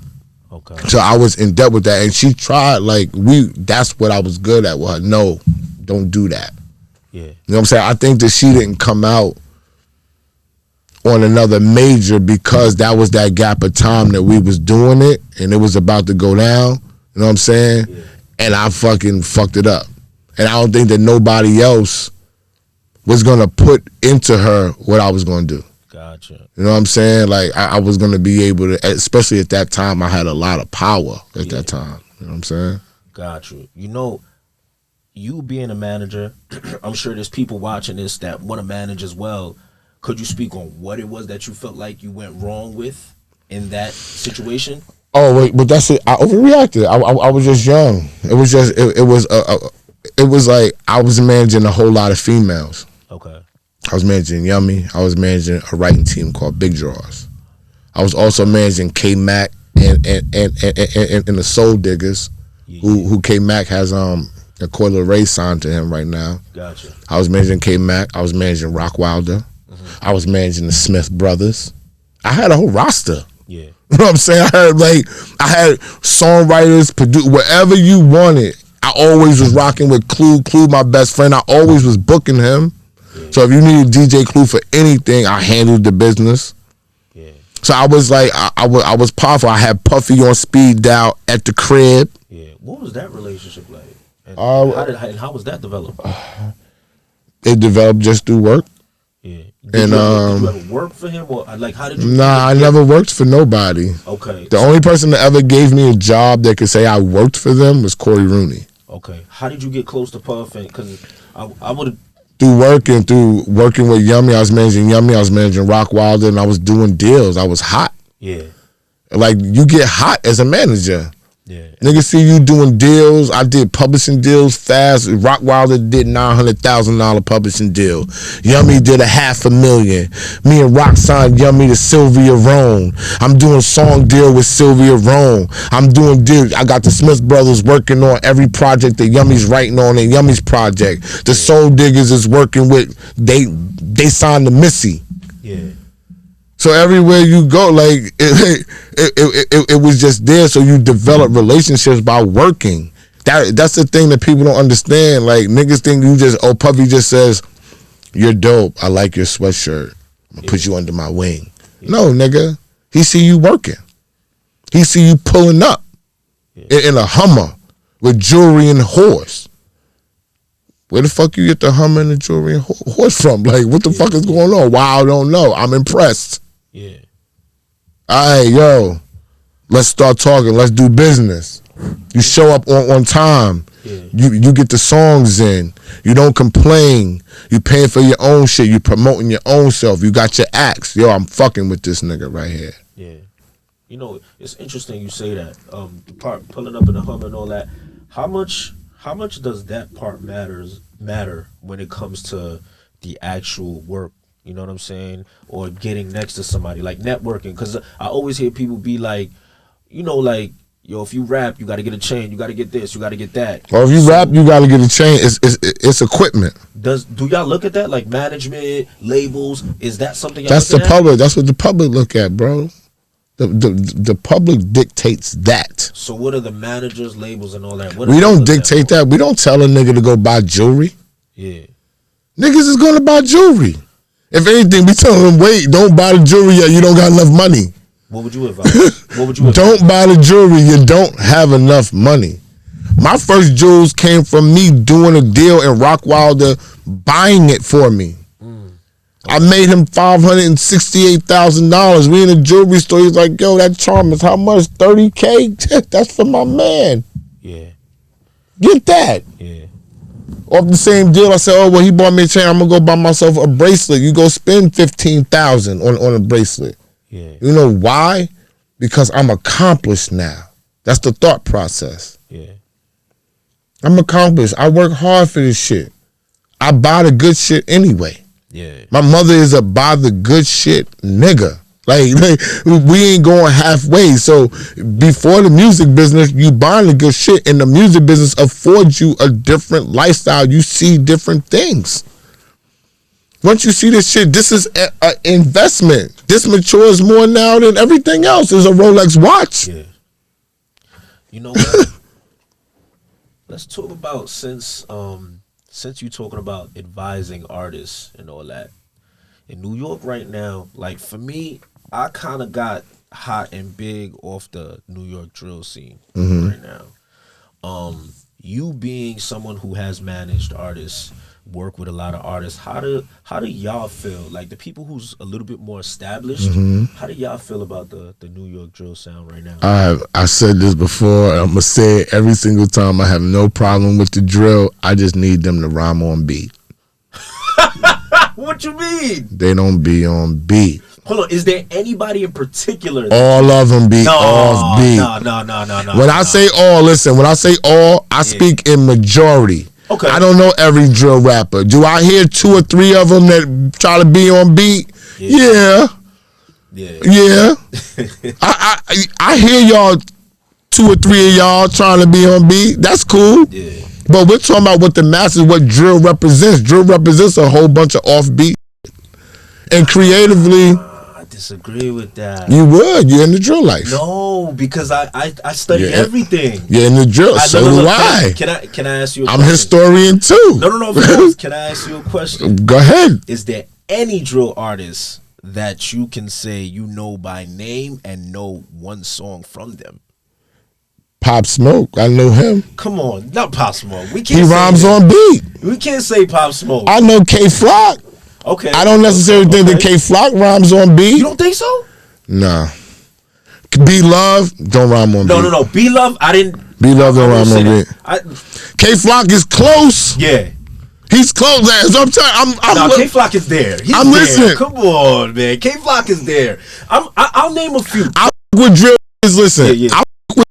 Okay. So I was in depth with that, and she tried. That's what I was good at with her. No, don't do that. You know what I'm saying? I think that she didn't come out on another major because that was that gap of time that we was doing it and it was about to go down. You know what I'm saying? And I fucking fucked it up. And I don't think that nobody else was gonna put into her what I was gonna do. Gotcha. You know what I'm saying? Like I was gonna be able to, especially at that time, I had a lot of power at that time. You know what I'm saying? Gotcha. You know, you being a manager, I'm sure there's people watching this that want to manage as well. Could you speak on what it was that you felt like you went wrong with in that situation? Oh wait, but that's it. I overreacted. I was just young. It was just it was like I was managing a whole lot of females. Okay. I was managing Yummy. I was managing a writing team called Big Drawers. I was also managing K Mac and the Soul Diggers, who K Mac has a Coil Ray signed to him right now. Gotcha. I was managing K Mac. I was managing Rockwilder. I was managing the Smith Brothers. I had a whole roster. Yeah. You know what I'm saying? I had songwriters, produce whatever you wanted. I always was rocking with Clue. Clue, my best friend. I always was booking him. Yeah. So if you needed DJ Clue for anything, I handled the business. Yeah. So I was like, I was powerful. I had Puffy on speed dial at the crib. Yeah. What was that relationship like? And how was that developed? It developed just through work. Yeah. Did you ever work for him, or like how did you? Nah, I never worked for nobody. Okay. The only person that ever gave me a job that could say I worked for them was Corey Rooney. Okay. How did you get close to Puff? And because I would have through working with Yummy. I was managing Yummy. I was managing Rockwilder, and I was doing deals. I was hot. Yeah. Like you get hot as a manager. Yeah. Niggas see you doing deals. I did publishing deals fast. Rockwilder did $900,000 publishing deal. Yummy did $500,000. Me and Rock signed Yummy to Sylvia Rhone. I'm doing song deal with Sylvia Rhone. I'm doing deals. I got the Smith Brothers working on every project that Yummy's writing on in Yummy's project. The Soul Diggers is working with, they signed to Missy. Yeah. So everywhere you go, like it was just there. So you develop relationships by working. That's the thing that people don't understand. Like niggas think you just Puffy just says, you're dope. I like your sweatshirt. I'm gonna put you under my wing. No, nigga. He see you working. He see you pulling up in a Hummer with jewelry and horse. Where the fuck you get the Hummer and the jewelry and horse from? Like, what the fuck is going on? Wow, I don't know. I'm impressed. Yeah. All right, yo. Let's start talking. Let's do business. You show up on time. Yeah. You get the songs in. You don't complain. You paying for your own shit. You promoting your own self. You got your acts. Yo, I'm fucking with this nigga right here. Yeah. You know, it's interesting you say that. The part pulling up in the Hummer and all that. How much does that part matter when it comes to the actual work? You know what I'm saying? Or getting next to somebody, like networking. Because I always hear people be like, you know, like, yo, if you rap, you got to get a chain. You got to get this. You got to get that. Or if you rap, you got to get a chain. It's equipment. Do y'all look at that, like management, labels? Is that something? That's the public. That's what the public look at, bro. The public dictates that. So what are the managers, labels, and all that? We don't dictate that. We don't tell a nigga to go buy jewelry. Yeah. Niggas is going to buy jewelry. If anything, we tell them, wait, don't buy the jewelry yet. You don't got enough money. What would you advise? Don't buy the jewelry. You don't have enough money. My first jewels came from me doing a deal and Rockwilder buying it for me. I made him $568,000. We in a jewelry store. He's like, yo, that charm is how much? $30K? That's for my man. Yeah. Get that. Yeah. Off the same deal, I said, oh, well, he bought me a chain. I'm going to go buy myself a bracelet. You go spend $15,000 on a bracelet. Yeah. You know why? Because I'm accomplished now. That's the thought process. Yeah. I'm accomplished. I work hard for this shit. I buy the good shit anyway. Yeah. My mother is a buy the good shit nigga. Like we ain't going halfway. So before the music business, you buying the good shit, and the music business affords you a different lifestyle. You see different things. Once you see this shit, this is an investment. This matures more now than everything else. Is a Rolex watch. Yeah. You know what? Let's talk about since you talking about advising artists and all that. In New York right now, like for me, I kind of got hot and big off the New York drill scene right now. You being someone who has managed artists, work with a lot of artists, how do y'all feel? Like the people who's a little bit more established, how do y'all feel about the New York drill sound right now? I said this before, and I'm gonna say it every single time. I have no problem with the drill. I just need them to rhyme on beat. What you mean? They don't be on beat. Hold on, is there anybody in particular? All of them be off beat. No. When I say all, listen, when I say all, I speak in majority. Okay. I don't know every drill rapper. Do I hear 2 or 3 of them that try to be on beat? Yeah. I hear y'all, 2 or 3 of y'all trying to be on beat. That's cool. Yeah. But we're talking about what the masses, what drill represents. Drill represents a whole bunch of offbeat. And creatively, I disagree with that. You would. You're in the drill life. No, because I study everything. You're in the drill. So do I. Can I ask you a question? I'm a historian too. No. Of course. Can I ask you a question? Go ahead. Is there any drill artist that you can say you know by name and know one song from them? Pop Smoke, I know him. Come on, not Pop Smoke. He rhymes on beat. We can't say Pop Smoke. I know K Flock. Okay. I don't necessarily think that K Flock rhymes on beat. You don't think so? Nah. B Love don't rhyme on beat. No. B Love, I didn't. B Love don't rhyme on beat. K Flock is close. Yeah. He's close. I'm telling. K Flock is there. I'm listening. Come on, man. K Flock is there. I'll name a few. I with drill is listen. Yeah. I with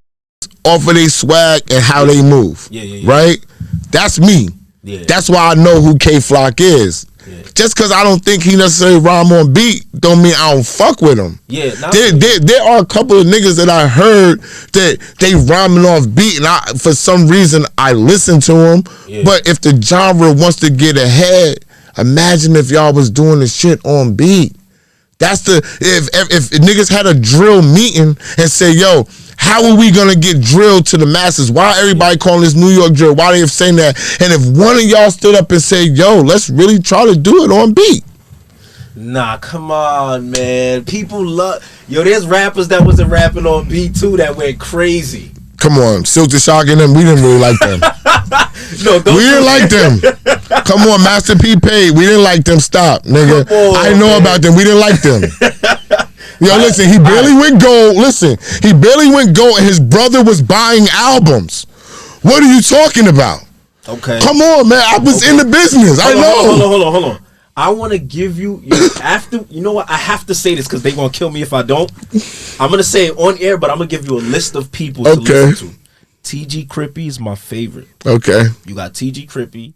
off of their swag and how they move. Yeah. Right. That's me. Yeah. That's why I know who K Flock is. Yeah. Just because I don't think he necessarily rhyme on beat don't mean I don't fuck with him. Yeah, there are a couple of niggas that I heard that they rhyming off beat, and for some reason I listen to them. Yeah. But if the genre wants to get ahead, imagine if y'all was doing the shit on beat. That's if niggas had a drill meeting and say, yo, How are we gonna get drilled to the masses? Why everybody calling this New York drill? Why they saying that? And if one of y'all stood up and said, yo, let's really try to do it on beat. Nah, come on, man. People love... Yo, there's rappers that wasn't rapping on beat too that went crazy. Come on, Silk the Shock and them, we didn't really like them. No, we didn't like them. Come on, Master P paid. We didn't like them. Stop, nigga. On, I know about them. We didn't like them. Yo, listen, he barely went gold. Listen, he barely went gold and his brother was buying albums. What are you talking about? Okay. Come on, man. I was in the business. Hold on. I want to give you after. You know what? I have to say this because they're gonna kill me if I don't. I'm gonna say it on air, but I'm gonna give you a list of people to listen to. TG Crippy is my favorite. Okay. You got TG Crippy.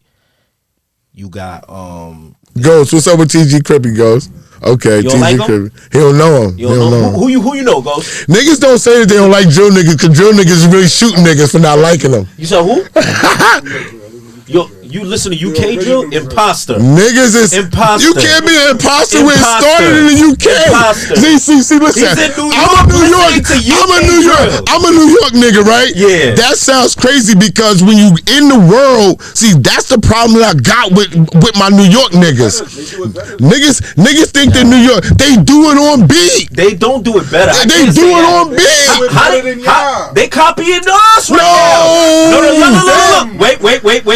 You got Ghost. What's up with TG Crippy, Ghost? Okay, you don't like Crippy. He don't know him. You don't know him. Who you know, Ghost? Niggas don't say that they don't like drill niggas because drill niggas is really shooting niggas for not liking them. You said who? You listen to UK drill? Imposter. Niggas is imposter. You can't be an imposter when it started in the UK. Imposter. See, listen. I'm a New York nigga, right? Yeah. That sounds crazy because when you in the world, see, that's the problem that I got with my New York niggas. Niggas think that New York, they do it on beat. They don't do it better. They do it on beat. They copying us right now. No.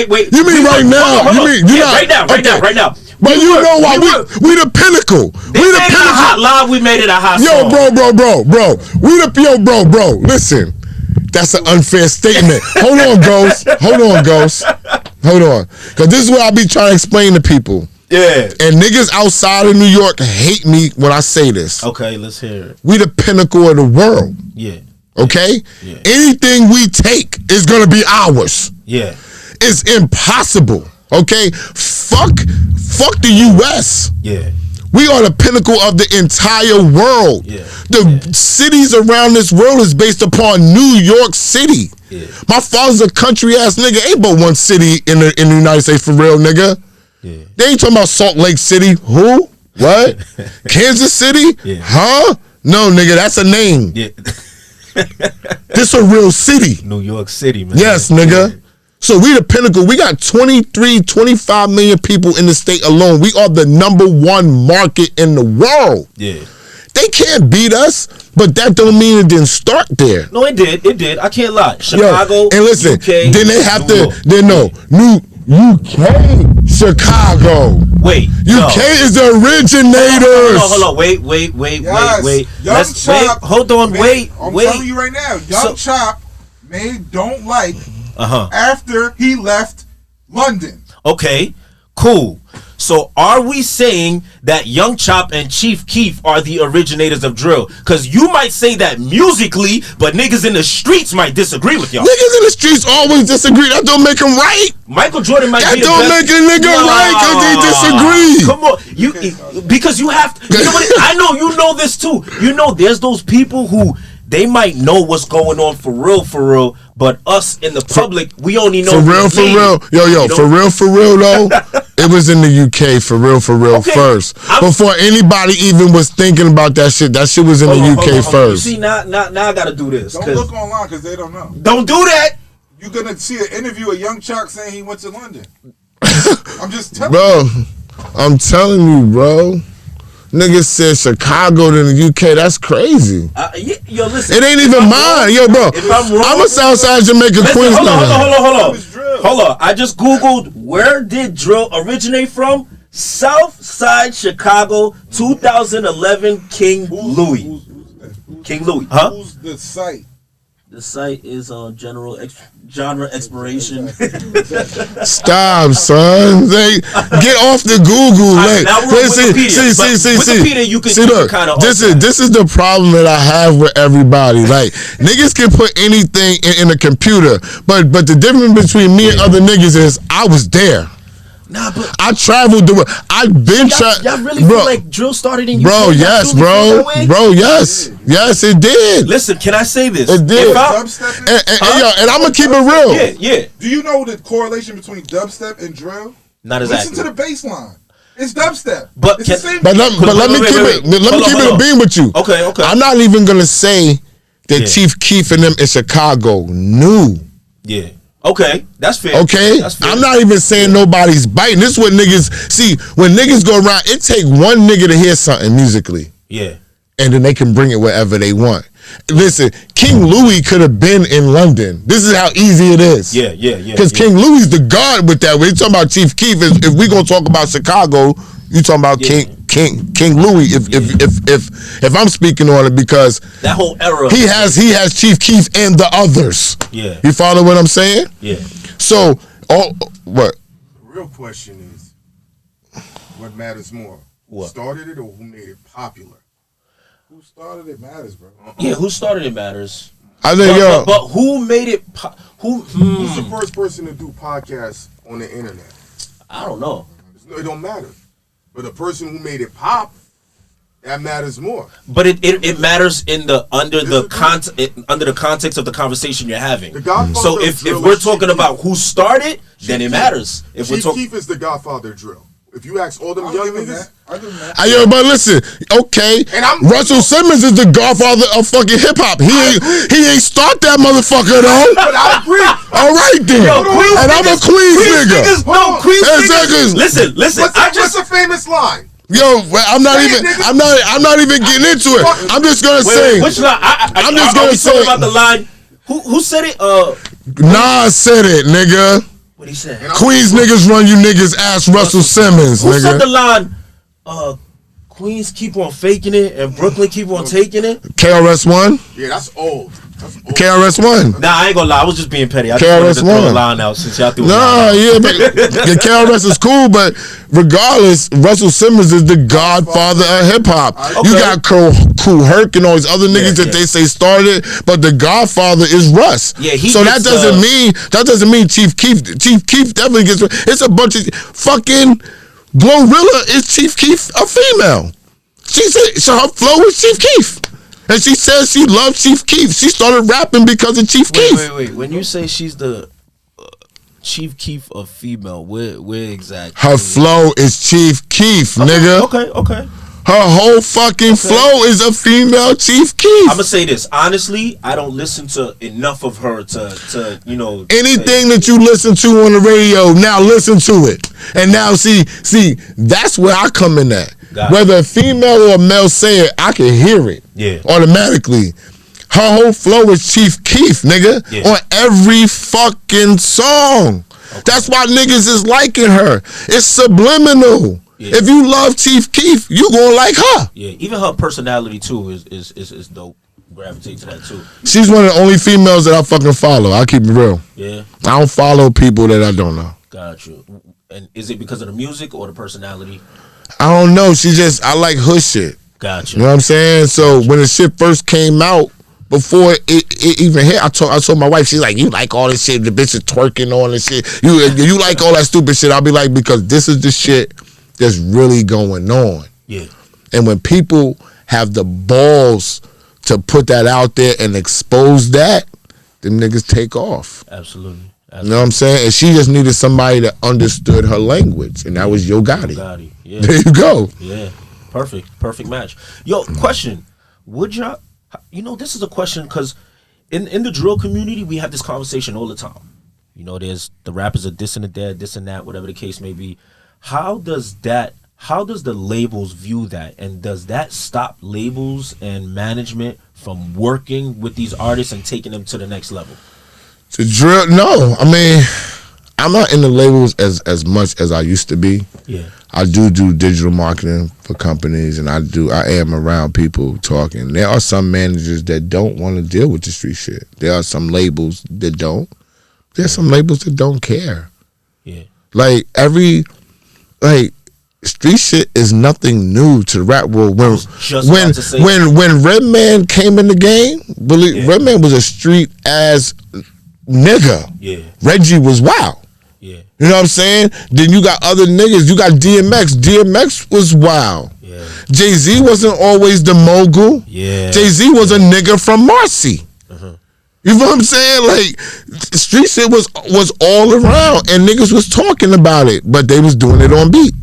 Wait. You mean right now? Hold on. Right now. But you know why we the pinnacle. We the pinnacle. Hot live. We made it a hot song. Bro. We the bro. Listen, that's an unfair statement. Hold on, Ghost. Hold on, because this is what I be trying to explain to people. Yeah. And niggas outside of New York hate me when I say this. Okay, let's hear it. We the pinnacle of the world. Yeah. Okay. Yeah. Anything we take is gonna be ours. Yeah. It's impossible. Okay, fuck the U.S. Yeah, we are the pinnacle of the entire world. Yeah, the cities around this world is based upon New York City. Yeah. My father's a country ass nigga. Ain't but one city in the United States for real, nigga. Yeah, they ain't talking about Salt Lake City. Who? What? Kansas City? Yeah. Huh? No, nigga, that's a name. Yeah. This a real city. New York City, man. Yes, nigga. Yeah. So we the pinnacle. We got 25 million people in the state alone. We are the #1 market in the world. Yeah. They can't beat us, but that don't mean it didn't start there. No, it did. I can't lie. Chicago, and listen, UK, then they have UK, Chicago. Wait, UK is the originators. Hold on. Wait. Young Chop. Hold on, wait. I'm telling you right now, Young Chop don't like after he left London. Okay, cool. So are we saying that Young Chop and Chief Keef are the originators of drill? Because you might say that musically, but niggas in the streets might disagree with y'all. Niggas in the streets always disagree. That don't make them right. Michael Jordan might be the best. That don't make a nigga right because they disagree. Come on, because you have to. You know what, I know you know this too. You know there's those people who they might know what's going on for real, but us in the public, we only know for real. Yo, for real though, it was in the UK for real first. Before anybody even was thinking about that shit was in the UK first. You see, now I gotta do this. Don't look online because they don't know. Don't do that. You're gonna see an interview of Young Chuck saying he went to London. I'm just telling you. I'm telling you, bro. Niggas said Chicago to the UK. That's crazy. Yo, listen. It ain't even mine. Yo, bro. I'm a Southside Jamaica Queens. Hold on. I just Googled where did drill originate from? Southside Chicago, 2011, King Louis. King Louis. Huh? Who's the site? The site is genre exploration. Stop, son. Get off the Google. Wikipedia, you can look, kind of. This is the problem that I have with everybody. Like niggas can put anything in a computer, but the difference between me and other niggas is I was there. Nah, but I traveled the world. I've been y'all really feel like drill started in UK? Bro, yes, bro. Bro, yes. Yes, it did. Listen, can I say this? It did. And I'm gonna keep it real. Yeah. Do you know the correlation between dubstep and drill? Not exactly. Listen to the bass line. It's dubstep. But let me keep it a beam with you. Okay. I'm not even gonna say that Chief Keef and them in Chicago knew. Yeah. Okay, that's fair. Okay, that's fair. I'm not even saying nobody's biting. This is what niggas see when niggas go around. It take one nigga to hear something musically, and then they can bring it wherever they want. Listen, King Louis could have been in London. This is how easy it is. Yeah. Because King Louis the god with that. When you talking about Chief Keef, if we gonna talk about Chicago, you talking about King Louis. If I'm speaking on it, because that whole era, he has Chief Keef and the others. Yeah, you follow what I'm saying? Yeah. So, what? The real question is, what matters more? Who started it or who made it popular? Who started it matters, bro. Yeah, who started it matters. I think, but who made it? Who's the first person to do podcasts on the internet? I don't know. It don't matter. But the person who made it pop, that matters more. But it matters under the context of the conversation you're having. So if we're talking about who started, then it matters. If Chief Keef is the godfather of drill. If you ask all them young niggas, but listen, okay. Russell Simmons is the godfather of fucking hip hop. He ain't start that motherfucker though. But I agree. All right then. And I'm a Queens nigga. Queens niggas. Listen. What's a famous line? Yo, I'm not even getting into it. I'm just gonna say. Which line? I'm just gonna say about the line. Who said it? Nas said it, nigga. What he said? Queens niggas run you niggas ass Russell Simmons, Who nigga. said the line? Queens keep on faking it and Brooklyn keep on taking it. KRS-One? Yeah, that's old. KRS-One. Nah, I ain't gonna lie. I was just being petty. I just wanted to throw a line out since y'all threw a line out. Yeah, but KRS is cool, but regardless, Russell Simmons is the godfather of hip hop. Okay. You got Kool Herc and all these other niggas that they say started, but the godfather is Russ. Yeah, so that doesn't mean Chief Keef. Chief Keef definitely gets. It's a bunch of fucking Glorilla is Chief Keef a female. She said so her flow is Chief Keef. And she says she loves Chief Keef. She started rapping because of Chief Keef. Wait. When you say she's the Chief Keef of female, where exactly? Her flow is Chief Keef, nigga. Okay. Her whole fucking flow is a female Chief Keef. I'm gonna say this honestly. I don't listen to enough of her to anything that you listen to on the radio. Now listen to it, and now see that's where I come in at. Whether a female or a male say it, I can hear it. Yeah. Automatically. Her whole flow is Chief Keef, nigga. Yeah. On every fucking song. Okay. That's why niggas is liking her. It's subliminal. Yeah. If you love Chief Keef, you gonna like her. Yeah. Even her personality too is dope. Gravitate to that too. She's one of the only females that I fucking follow. I'll keep it real. Yeah. I don't follow people that I don't know. Got you. And is it because of the music or the personality? I don't know. I like hood shit. Gotcha. You know what I'm saying? So when the shit first came out, before it even hit, I told my wife, she's like, you like all this shit, the bitch is twerking on this shit. You like all that stupid shit. I'll be like, because this is the shit that's really going on. Yeah. And when people have the balls to put that out there and expose that, them niggas take off. Absolutely. You know what I'm saying? And she just needed somebody that understood her language, and that was Yo Gotti. Yeah. There you go. Yeah. Perfect match. Yo, question. Would y'all, this is a question because in the drill community, we have this conversation all the time. There's the rappers are this and that, this and that, whatever the case may be. How does the labels view that? And does that stop labels and management from working with these artists and taking them to the next level? To drill, no. I mean, I'm not in the labels as much as I used to be. Yeah. I do digital marketing for companies, and I am around people talking. There are some managers that don't want to deal with the street shit. There are some labels that don't. There's some labels that don't care. Yeah. Street shit is nothing new to the rap world. When Redman came in the game, Redman was a street ass nigga. Yeah. Reggie was wild. Yeah. You know what I'm saying? Then you got other niggas. You got DMX. DMX was wild. Yeah. Jay-Z wasn't always the mogul. Yeah. Jay-Z was a nigga from Marcy. Uh-huh. You know what I'm saying? Street shit was all around, and niggas was talking about it, but they was doing it on beat.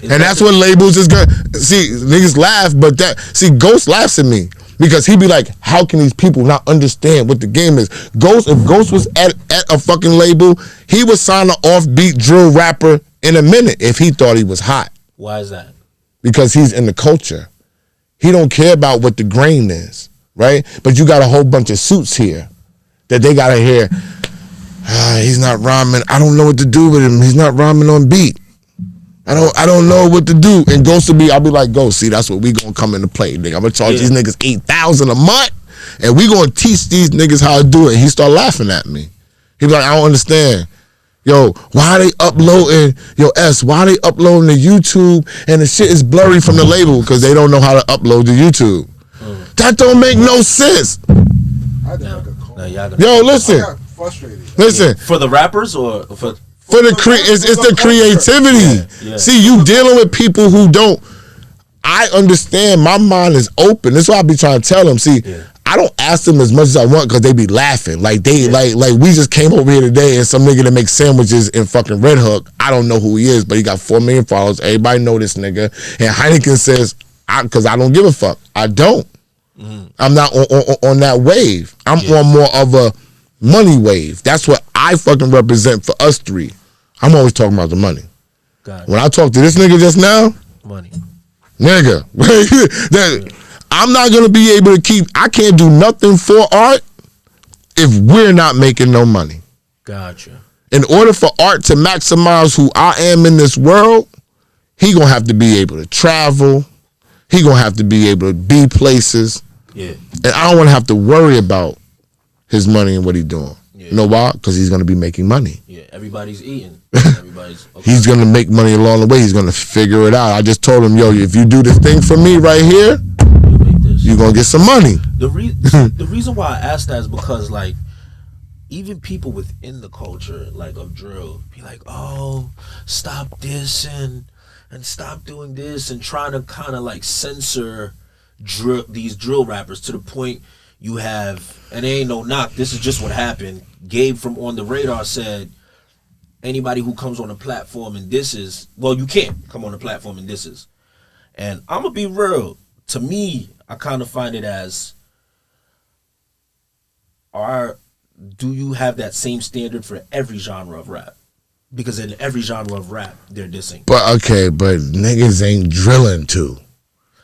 And that's what labels is gonna see. Niggas laugh, but Ghost laughs at me Because he'd be like, how can these people not understand what the game is? If Ghost was at a fucking label, he would sign an offbeat drill rapper in a minute if he thought he was hot. Why is that? Because he's in the culture. He don't care about what the grain is, right? But you got a whole bunch of suits here that they gotta hear, he's not rhyming. I don't know what to do with him. He's not rhyming on beat. I don't know what to do. And Ghost will be, I'll be like, Ghost, see, that's what we gonna come into play, nigga. I'm gonna charge these niggas $8,000 a month, and we gonna teach these niggas how to do it. And he start laughing at me. He be like, I don't understand. Yo, why they uploading, why they uploading to YouTube and the shit is blurry from the label? Because they don't know how to upload to YouTube. That don't make no sense. Yo, listen. I got frustrated. Listen. For the rappers or for it's the creativity. Yeah. See, you dealing with people who don't. I understand. My mind is open. That's why I be trying to tell them. See, I don't ask them as much as I want because they be laughing. Like like we just came over here today and some nigga that makes sandwiches in fucking Red Hook. I don't know who he is, but he got 4 million followers. Everybody know this nigga. And Heineken says, because I don't give a fuck. I don't. I'm not on that wave. I'm on more of a money wave. That's what I fucking represent for us three. I'm always talking about the money. When I talk to this nigga just now, money. Nigga, I'm not going to be able to I can't do nothing for art if we're not making no money. Gotcha. In order for art to maximize who I am in this world, he going to have to be able to travel. He going to have to be able to be places. Yeah. And I don't want to have to worry about his money and what he's doing. Yeah. You know why? Because he's going to be making money. Yeah, everybody's eating. He's going to make money along the way. He's going to figure it out. I just told him, yo, if you do this thing for me right here, you're going to get some money. The reason why I asked that is because, like, even people within the culture, like, of drill, be like, oh, stop this and stop doing this, and trying to kind of, like, censor these drill rappers to the point you have, and it ain't no knock, this is just what happened. Gabe from On the Radar said, anybody who comes on a platform and disses, well, you can't come on a platform and disses. And I'm going to be real. To me, I kind of find it as, do you have that same standard for every genre of rap? Because in every genre of rap, they're dissing. But niggas ain't drilling too.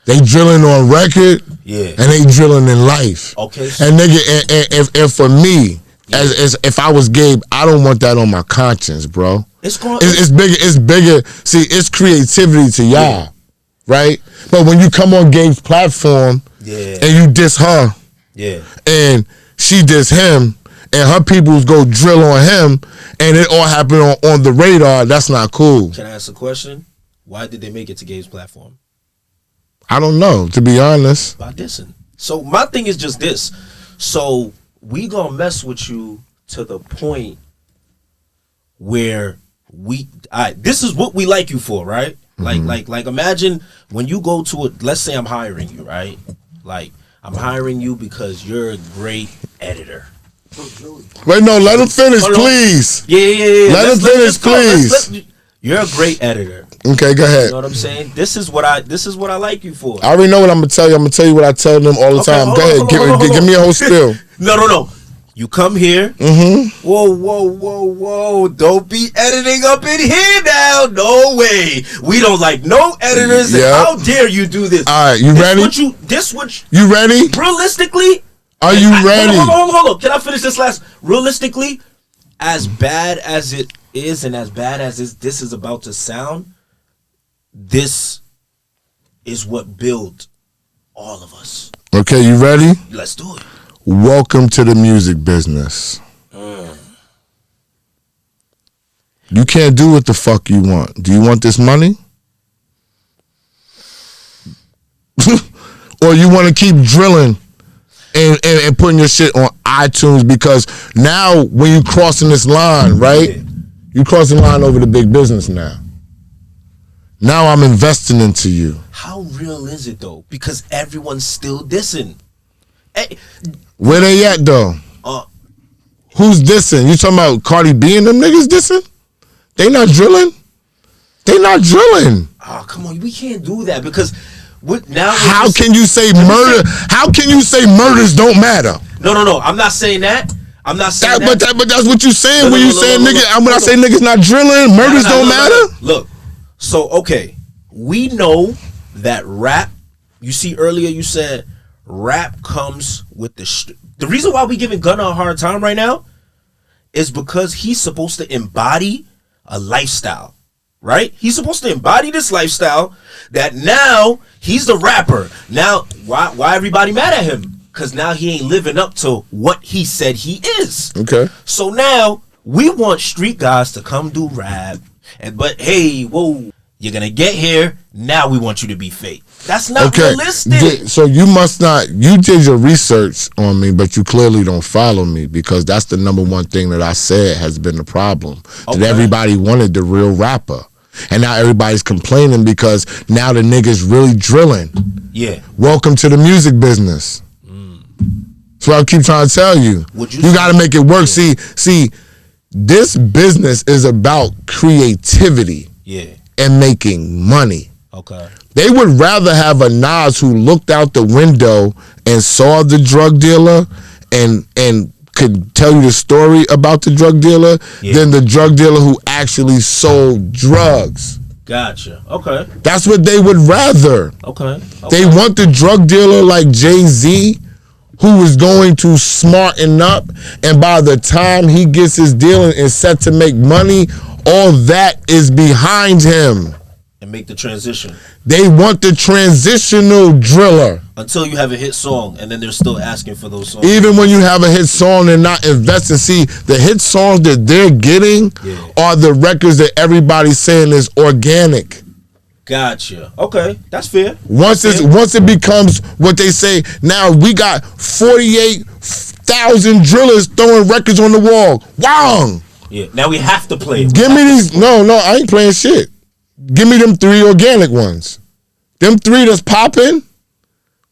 They drilling on record, and they drilling in life. Okay. And nigga, and for me, as if I was Gabe, I don't want that on my conscience, bro. It's bigger. It's bigger. See, it's creativity to y'all, right? But when you come on Gabe's platform, and you diss her, and she diss him, and her peoples go drill on him, and it all happen on the radar, that's not cool. Can I ask a question? Why did they make it to Gabe's platform? I don't know, to be honest. By dissing. So my thing is just this. So we gonna mess with you to the point where this is what we like you for, right? Like imagine when you go to let's say I'm hiring you, right? Like I'm hiring you because you're a great editor. Wait, no, let him finish, please. Yeah. Let him finish, please. You're a great editor. Okay, go ahead. You know what I'm saying? This is what I like you for. I already know what I'm gonna tell you. I'm gonna tell you what I tell them all the time. Go ahead, give me a whole spiel. No. You come here. Whoa. Don't be editing up in here now. No way. We don't like no editors. Yep. How dare you do this? All right, you ready? You ready? Realistically. Are you ready? Hold on. Can I finish this last? Realistically, as bad as it is and as bad as this is about to sound, this is what built all of us. Okay, you ready? Let's do it. Welcome to the music business. You can't do what the fuck you want. Do you want this money? Or you want to keep drilling and putting your shit on iTunes? Because now when you crossing this line, right? You crossing the line over to big business now. Now I'm investing into you. How real is it though? Because everyone's still dissing. Hey, where they at though? Who's dissing? You talking about Cardi B and them niggas dissing? They not drilling? They not drilling. Oh, come on. We can't do that because How can you say murder? How can you say murders don't matter? No. I'm not saying that. I'm not saying that. But that's what you saying when you saying nigga. When I say niggas not drilling, murders don't matter. Look, so okay, we know that rap. You see, earlier you said rap comes with the reason why we giving Gunna a hard time right now is because he's supposed to embody a lifestyle, right? He's supposed to embody this lifestyle that now he's the rapper. Now, why everybody mad at him? Because now he ain't living up to what he said he is. Okay. So now we want street guys to come do rap, but hey, whoa, you're gonna get here. Now we want you to be fake. That's not realistic. So you must not. You did your research on me, but you clearly don't follow me because that's the number one thing that I said has been the problem. That everybody wanted the real rapper, and now everybody's complaining because now the niggas really drilling. Yeah. Welcome to the music business. That's what I keep trying to tell you. You got to make it work. Yeah. See, this business is about creativity. Yeah. And making money. Okay. They would rather have a Nas who looked out the window and saw the drug dealer and could tell you the story about the drug dealer than the drug dealer who actually sold drugs. Gotcha. Okay. That's what they would rather. Okay. They want the drug dealer like Jay-Z who is going to smarten up, and by the time he gets his deal and is set to make money, all that is behind him. And make the transition. They want the transitional driller. Until you have a hit song, and then they're still asking for those songs. Even when you have a hit song, they're not investing. See, the hit songs that they're getting are the records that everybody's saying is organic. Gotcha. Okay, that's fair. Once it becomes what they say, now we got 48,000 drillers throwing records on the wall. Wow. Yeah, now we have to play it. Give me these. No, I ain't playing shit. Give me them 3 organic ones. Them 3 that's popping,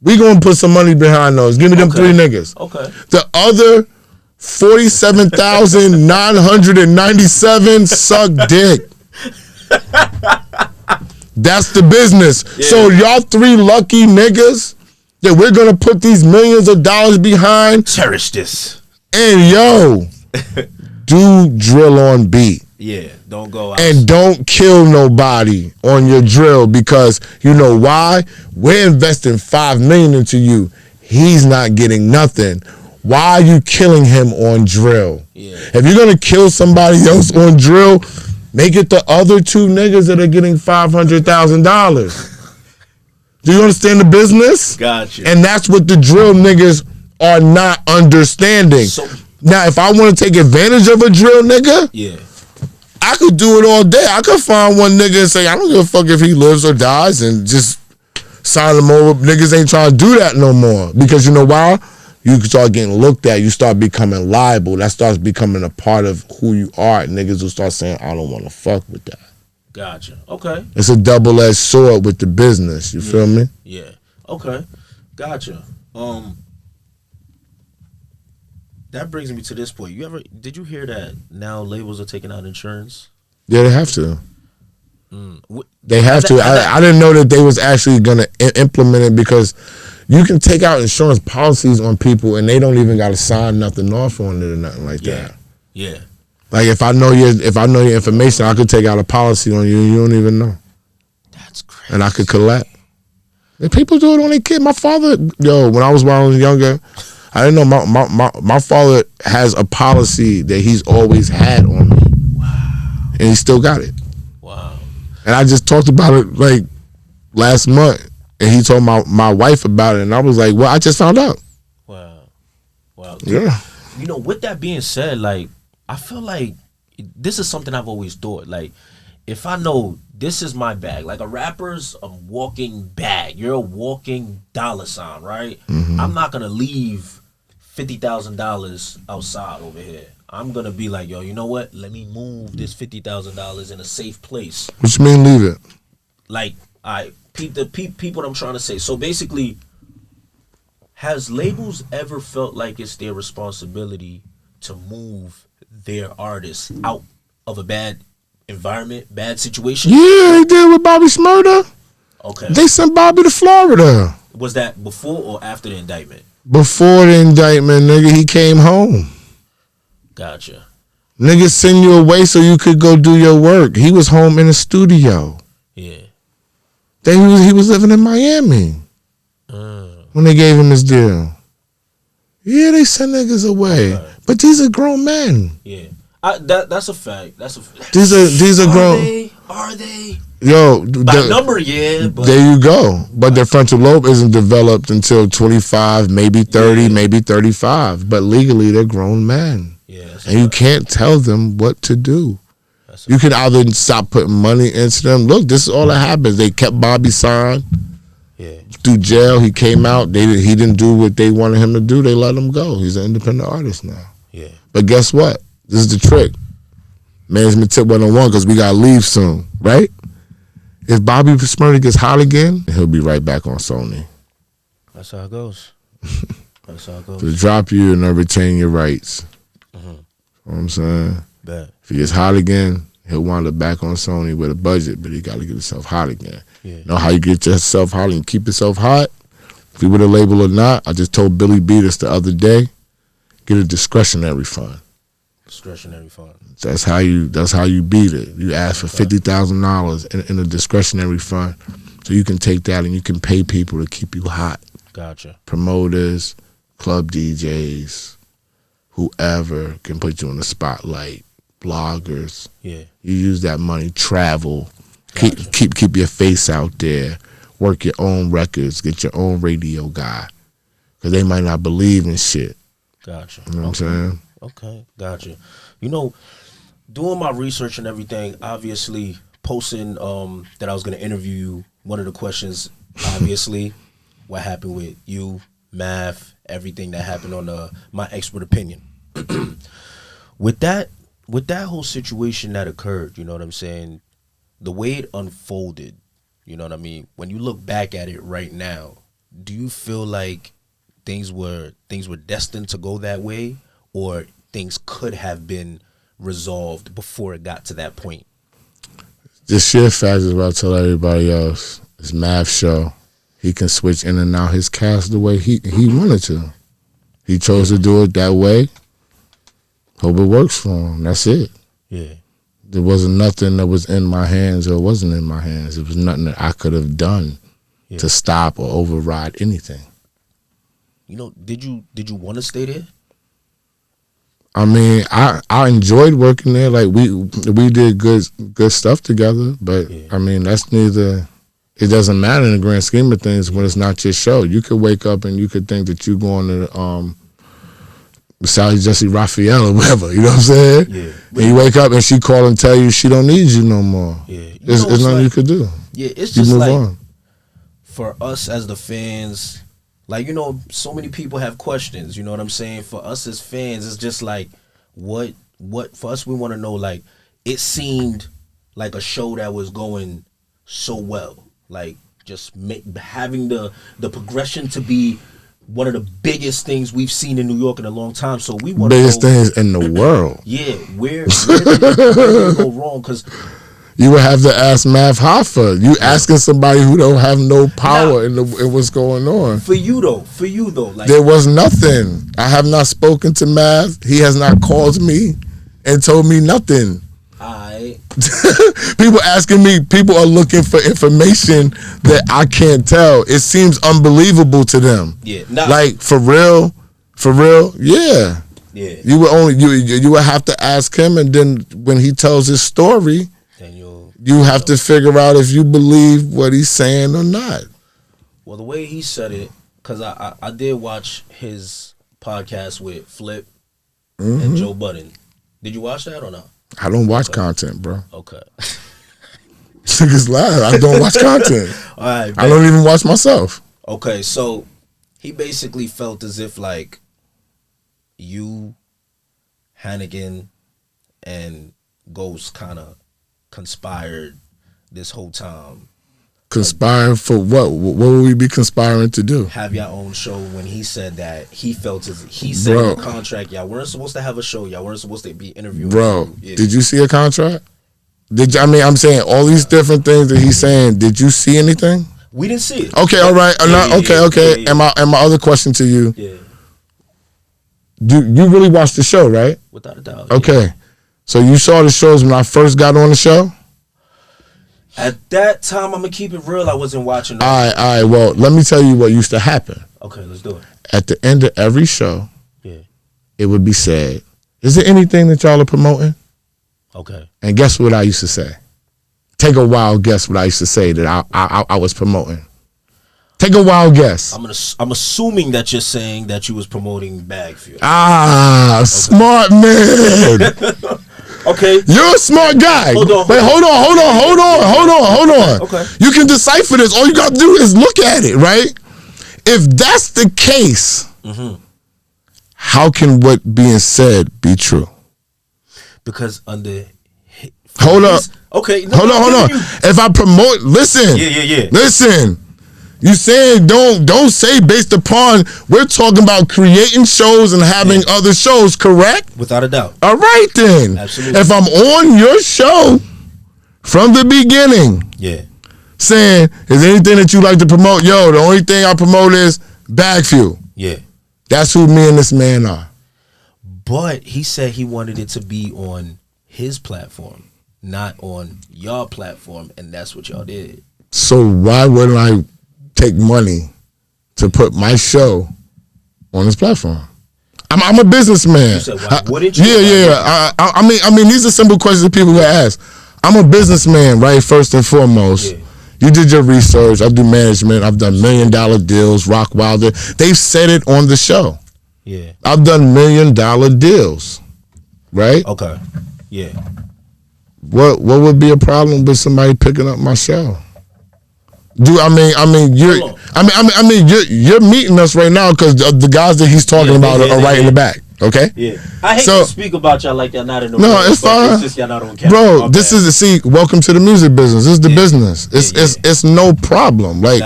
we gonna put some money behind those. Give me them 3 niggas. Okay. The other 47,997 suck dick. That's the business. Yeah. So y'all 3 lucky niggas that we're gonna put these millions of dollars behind. Cherish this. And yo, do drill on beat. Yeah, don't go out. And don't kill nobody on your drill because you know why? We're investing $5 million into you. He's not getting nothing. Why are you killing him on drill? Yeah. If you're gonna kill somebody else on drill, make it the other 2 niggas that are getting $500,000. Do you understand the business? Gotcha. And that's what the drill niggas are not understanding. So, now, if I want to take advantage of a drill nigga, I could do it all day. I could find one nigga and say, I don't give a fuck if he lives or dies and just sign him over. Niggas ain't trying to do that no more. Because you know why? You start getting looked at. You start becoming liable. That starts becoming a part of who you are. Niggas will start saying, I don't want to fuck with that. Gotcha. Okay. It's a double-edged sword with the business. You feel me? Yeah. Okay. Gotcha. That brings me to this point. Did you hear that now labels are taking out insurance? Yeah, they have to. They have to. I didn't know that they was actually going to implement it because you can take out insurance policies on people and they don't even got to sign nothing off on it or nothing like that. Yeah. Like if I know your information, I could take out a policy on you and you don't even know. That's crazy. And I could collect. And people do it on their kid. My father, when I was younger, I didn't know my father has a policy that he's always had on me. Wow. And he still got it. Wow. And I just talked about it like last month. And he told my wife about it. And I was like, well, I just found out. Wow. Yeah. You know, with that being said, like, I feel like this is something I've always thought. Like, if I know this is my bag, like a rapper's a walking bag. You're a walking dollar sign, right? Mm-hmm. I'm not going to leave $50,000 outside over here. I'm going to be like, yo, you know what? Let me move this $50,000 in a safe place. What you mean leave it? Like, peep what I'm trying to say. So basically, has labels ever felt like it's their responsibility to move their artists out of a bad environment, bad situation? Yeah, they did with Bobby Shmurda. Okay. They sent Bobby to Florida. Was that before or after the indictment? Before the indictment, nigga, he came home. Gotcha. Niggas send you away so you could go do your work. He was home in the studio. Yeah. He was living in Miami when they gave him his deal. Yeah, they send niggas away, but these are grown men. Yeah, that's a fact. That's a fact. These are grown. Are they? Yo, by number, yeah. But there you go. But their frontal lobe isn't developed until 25, maybe 30, maybe 35. But legally, they're grown men. Yeah, and you can't tell them what to do. You can either stop putting money into them. Look, this is all that happens. They kept Bobby signed. Yeah. Through jail, he came out. He didn't do what they wanted him to do. They let him go. He's an independent artist now. Yeah. But guess what? This is the trick. Management tip 101, because we got to leave soon, right? If Bobby Smurdy gets hot again, he'll be right back on Sony. That's how it goes. That's how it goes. To drop you and then retain your rights. You know what I'm saying? Bet. If he gets hot again, he'll wind up back on Sony with a budget, but he got to get himself hot again. Yeah. Know how you get yourself hot and keep yourself hot? If you with a label or not, I just told Billy B this the other day. Get a discretionary fund. Discretionary fund. That's how you beat it. You ask for $50,000 in a discretionary fund, so you can take that and you can pay people to keep you hot. Gotcha. Promoters, club DJs, whoever can put you in the spotlight. Bloggers. Yeah. You use that money. Travel. Gotcha. Keep your face out there. Work your own records. Get your own radio guy, because they might not believe in shit. Gotcha. You know what I'm saying? Okay, gotcha. You know, doing my research and everything, obviously posting that I was going to interview you, one of the questions, obviously, what happened with you, Math, everything that happened on my expert opinion. With that whole situation that occurred, you know what I'm saying, the way it unfolded, you know what I mean, when you look back at it right now, do you feel like things were destined to go that way, or things could have been resolved before it got to that point? The sheer fact is what I tell everybody else. It's Math's show. He can switch in and out his cast the way he wanted to. He chose to do it that way. Hope it works for him. That's it. Yeah. There wasn't nothing that was in my hands or wasn't in my hands. It was nothing that I could have done to stop or override anything. You know, did you want to stay there? I mean, I enjoyed working there. Like we did good stuff together. But I mean, that's neither. It doesn't matter in the grand scheme of things when it's not your show. You could wake up and you could think that you're going to Sally Jesse Raphael or whatever. You know what I'm saying? Yeah. And you wake up and she call and tell you she don't need you no more. Yeah. There's nothing you could do. Yeah, it's just like on. For us as the fans. Like, you know, so many people have questions, you know what I'm saying? For us as fans, it's just like, what for us, we want to know, like, it seemed like a show that was going so well. Like, just having the progression to be one of the biggest things we've seen in New York in a long time. So we want to know. Biggest things in the world. Yeah, where did it go wrong? Because you would have to ask Math Hoffa. You asking somebody who don't have no power in what's going on. For you though, like, there was nothing. I have not spoken to Math. He has not called me and told me nothing. People asking me. People are looking for information that I can't tell. It seems unbelievable to them. Yeah, like for real. Yeah. Yeah. You would have to ask him, and then when he tells his story, you have to figure out if you believe what he's saying or not. Well, the way he said it, because I did watch his podcast with Flip and Joe Budden. Did you watch that or not? I don't watch content, bro. Okay. Niggas lie. I don't watch content. All right. I don't even watch myself. Okay, so he basically felt as if like you, Hannigan, and Ghost kind of conspired this whole time. Conspiring for what? What would we be conspiring to do? Have your own show. When he said that, he felt as he said in the contract, y'all weren't supposed to have a show. Y'all weren't supposed to be interviewing. Bro, did you see a contract? I'm saying all these different things that he's saying. Did you see anything? We didn't see it. Okay, all right. Okay. And my other question to you. Yeah. Do you really watch the show, right? Without a doubt. Okay. Yeah. So you saw the shows when I first got on the show? At that time, I'm gonna keep it real. I wasn't watching. All right. Well, let me tell you what used to happen. Okay, let's do it. At the end of every show, yeah, it would be said, "Is there anything that y'all are promoting?" Okay. And guess what I used to say? Take a wild guess what I used to say that I was promoting. Take a wild guess. I'm assuming that you're saying that you was promoting bag fuel. Okay. Smart man. Okay. You're a smart guy. Hold on. Okay. You can decipher this. All you got to do is look at it, right? If that's the case, how can what being said be true? Because under... Hold up. Okay. Hold on. If I promote... Listen. Yeah. Listen. You saying don't say based upon... We're talking about creating shows and having other shows, correct? Without a doubt. All right, then. Absolutely. If I'm on your show from the beginning... Yeah. Saying, is there anything that you like to promote? Yo, the only thing I promote is bag fuel. Yeah. That's who me and this man are. But he said he wanted it to be on his platform, not on your platform, and that's what y'all did. So why wouldn't I take money to put my show on his platform? I'm a businessman. You said, why wouldn't you? Yeah. I mean, these are simple questions that people would ask. I'm a businessman, right? First and foremost. Yeah. You did your research. I do management. I've done $1 million deals, Rock Wilder. They've said it on the show. Yeah. I've done $1 million deals, right? Okay. Yeah. What would be a problem with somebody picking up my show? You're meeting us right now because the guys that he's talking about are right in the back. Okay. Yeah. I hate to speak about y'all like y'all not in the room. No, it's fine. It's just y'all not on camera. Bro, this is welcome to the music business. This is the business. It's no problem. Like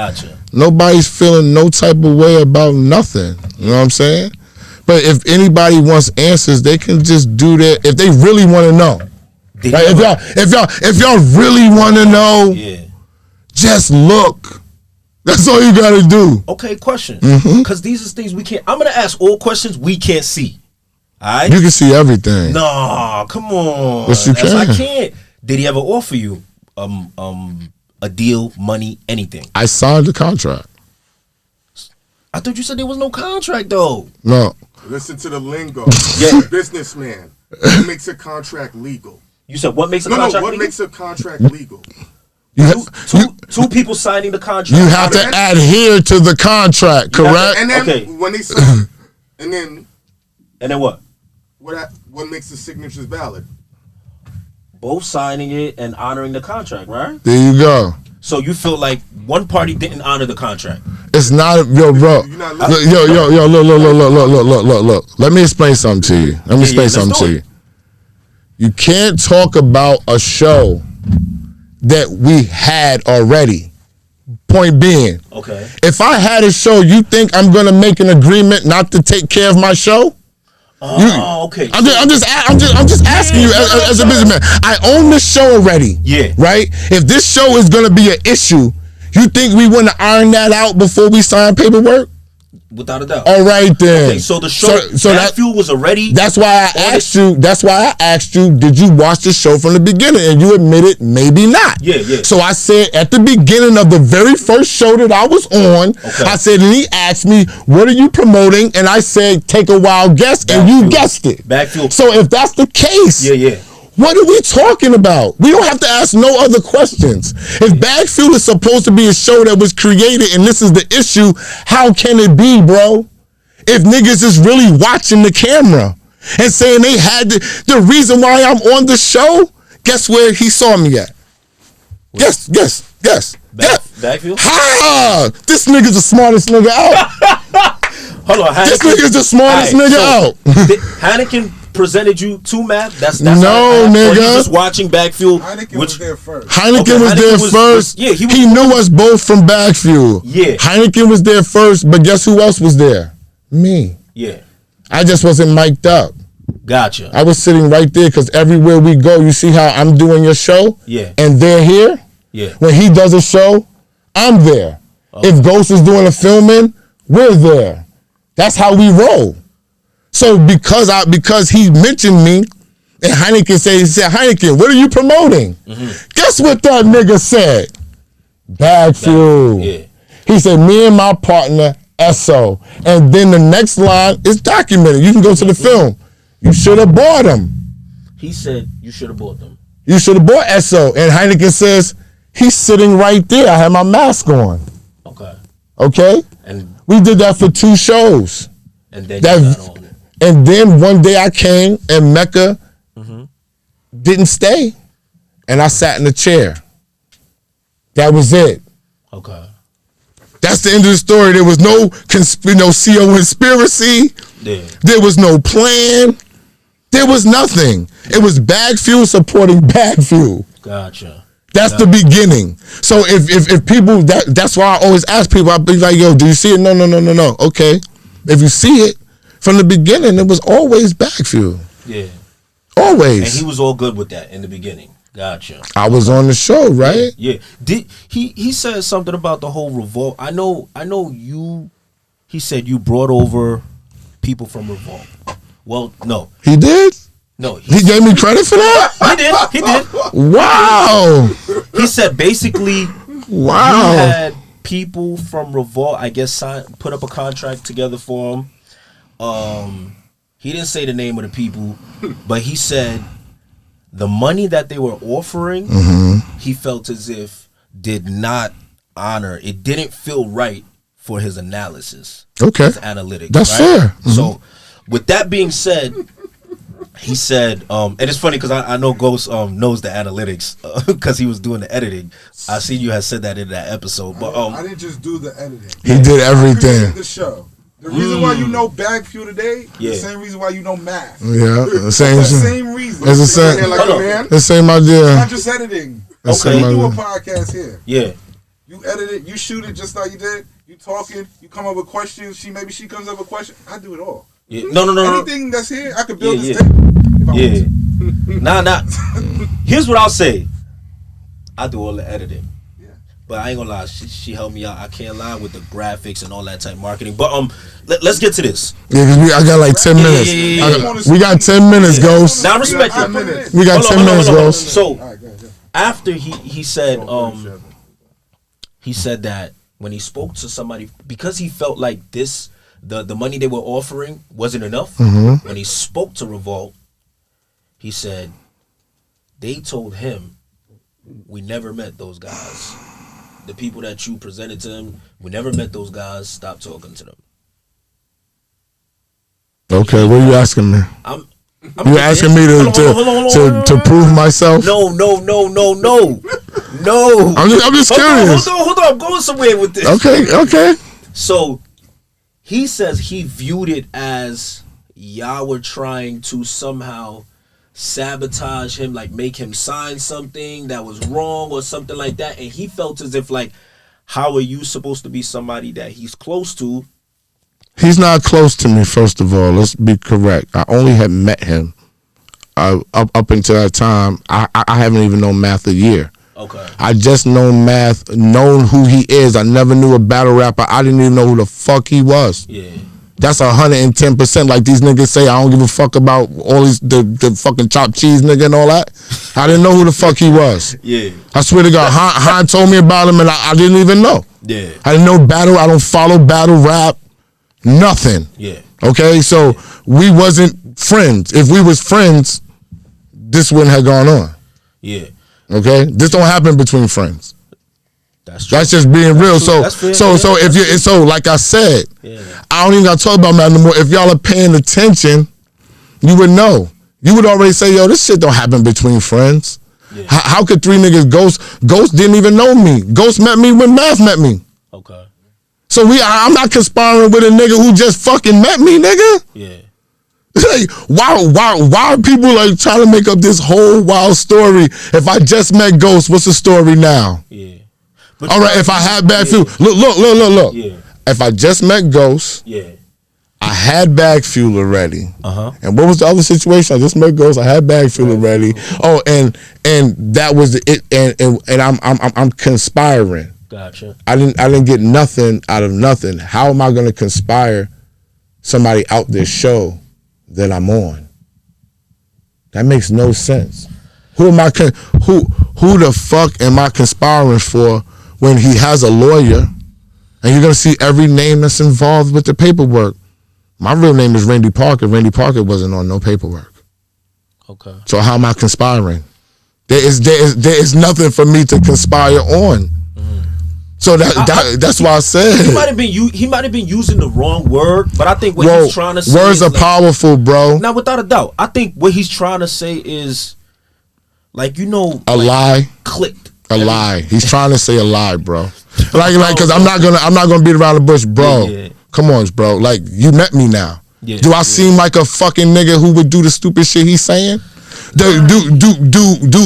nobody's feeling no type of way about nothing. You know what I'm saying? But if anybody wants answers, they can just do that if they really want to know. Like if y'all really want to know, just look. That's all you gotta do. Okay, question. Because these are things we can't. I'm gonna ask all questions we can't see. All right. You can see everything. Nah, come on. Yes, you can. I can't. Did he ever offer you a deal, money, anything? I signed the contract. I thought you said there was no contract though. No. Listen to the lingo. Yeah, businessman. What makes a contract legal? You said what makes a contract legal? What makes a contract legal? Two people signing the contract. You have to adhere to the contract, correct? And then when they sign, and then what? What makes the signatures valid? Both signing it and honoring the contract, right? There you go. So you feel like one party didn't honor the contract? It's not, yo, bro. Look. Let me explain something to you. You can't talk about a show that we had already. Point being, okay. If I had a show, you think I'm gonna make an agreement not to take care of my show? Okay. I'm just asking you as a businessman. I own this show already. Yeah. Right? If this show is gonna be an issue, you think we want to iron that out before we sign paperwork? Without a doubt. All right then. Okay, so the show, that fuel was already. That's why I asked you. That's why I asked you. Did you watch the show from the beginning? And you admitted maybe not. Yeah. So I said at the beginning of the very first show that I was on, I said, and he asked me, "What are you promoting?" And I said, "Take a wild guess," and you guessed it. Back fuel. So if that's the case, what are we talking about? We don't have to ask no other questions. If Bag Fuel is supposed to be a show that was created and this is the issue, how can it be, bro? If niggas is really watching the camera and saying they had the reason why I'm on the show, guess where he saw me at? Guess. Bag Fuel? Ha! This nigga's the smartest nigga out. Hold on, this nigga's the smartest nigga out. Heineken presented you to Math? That's no, nigga. Or you just watching Bag Fuel? Heineken was there first. Heineken was there first. He knew us both from Bag Fuel. Yeah. Heineken was there first, but guess who else was there? Me. Yeah. I just wasn't mic'd up. Gotcha. I was sitting right there because everywhere we go, you see how I'm doing your show? Yeah. And they're here? Yeah. When he does a show, I'm there. Okay. If Ghost is doing a filming, we're there. That's how we roll. So because he mentioned me, and Heineken he said, Heineken, what are you promoting? Guess what that nigga said? Bag fuel. Yeah. He said, me and my partner, Esso. And then the next line is documented. You can go to the film. You should have bought them. He said, you should have bought them. You should have bought Esso. And Heineken says, he's sitting right there. I had my mask on. Okay? And we did that for 2 shows. And then you got on it. And then one day I came and Mecca didn't stay. And I sat in the chair. That was it. Okay. That's the end of the story. There was no CO conspiracy. Yeah. There was no plan. There was nothing. It was Bag Fuel supporting Bag Fuel. Gotcha. That's the beginning. So if people, that's why I always ask people, I'll be like, yo, do you see it? No. Okay. If you see it, from the beginning, it was always Bag Fuel. Yeah. Always. And he was all good with that in the beginning. Gotcha. I was on the show, right? Yeah. Did he said something about the whole Revolt? I know you. He said you brought over people from Revolt. Well, no. He did? No. He gave me credit for that? He did. Wow. He said basically. Wow. He had people from Revolt, I guess, put up a contract together for him. He didn't say the name of the people, but he said the money that they were offering, he felt as if did not honor. It didn't feel right for his analysis. Okay. His analytics. That's right? fair. So, with that being said, he said, and it's funny because I know Ghost knows the analytics because he was doing the editing. I see you had said that in that episode, but I didn't just do the editing. He did everything. The show. The reason why you know Bag Fuel today, the same reason why you know Math. Yeah, the same reason. It's the same. Like, the same idea. It's not just editing. Okay, you do a podcast here. Yeah. You edit it, you shoot it just like you did. You talking, you come up with questions. Maybe she comes up with questions. I do it all. Yeah. No. Anything that's here, I could build this table. Yeah. Nah. Here's what I'll say. I do all the editing. But I ain't gonna lie, she helped me out. I can't lie with the graphics and all that type of marketing. But let's get to this. Yeah, because I got like 10 minutes. Yeah. We got 10 minutes, Ghost. Now respect it. We got 10 minutes, Ghost. So after he said that when he spoke to somebody, because he felt like the money they were offering wasn't enough. When he spoke to Revolt, he said they told him, we never met those guys. The people that you presented to him, we never met those guys. Stop talking to them. Okay, what are you asking me? You asking me to prove myself? No. I'm just curious. Hold on. I'm going somewhere with this. Okay. So he says he viewed it as y'all were trying to somehow sabotage him, like make him sign something that was wrong or something like that, and he felt as if like, how are you supposed to be somebody that he's close to? He's not close to me, first of all. Let's be correct. I only had met him up until that time. I haven't even known Math a year. Okay. I just known Math, known who he is. I never knew a battle rapper. I didn't even know who the fuck he was. Yeah. That's 110%. Like these niggas say, I don't give a fuck about all these the fucking chopped cheese nigga and all that. I didn't know who the fuck he was. Yeah. I swear to God, Han told me about him and I didn't even know. Yeah. I didn't know battle. I don't follow battle rap. Nothing. Yeah. Okay, so we wasn't friends. If we was friends, this wouldn't have gone on. Yeah. Okay, this don't happen between friends. That's true. That's just being real. So if you so like I said, I don't even gotta talk about Matt no more. If y'all are paying attention, you would know. You would already say, yo, this shit don't happen between friends. Yeah. How could 3 niggas Ghost didn't even know me. Ghost met me when Math met me. Okay. So I'm not conspiring with a nigga who just fucking met me, nigga. Yeah. Like, why are people like trying to make up this whole wild story? If I just met Ghost, what's the story now? Yeah. All right, if I had bad food, look. Yeah. If I just met Ghost, yeah, I had bag fuel already. Uh-huh. And what was the other situation? I just met girls. I had bag fuel already. Oh, and that was it. And I'm conspiring. Gotcha. I didn't get nothing out of nothing. How am I going to conspire somebody out this show that I'm on? That makes no sense. Who the fuck am I conspiring for when he has a lawyer and you're gonna see every name that's involved with the paperwork? My real name is Randy Parker. Randy Parker wasn't on no paperwork. Okay. So how am I conspiring? There is nothing for me to conspire on. So that's why I said he might have been using the wrong word, but I think what he's trying to say words are powerful, bro. Now, without a doubt, I think what he's trying to say is like a lie clicked. Lie. He's trying to say a lie, bro. Like because I'm not gonna beat around the bush, bro. Yeah. Come on, bro. Like you met me now. Yeah, do I seem like a fucking nigga who would do the stupid shit he's saying? Do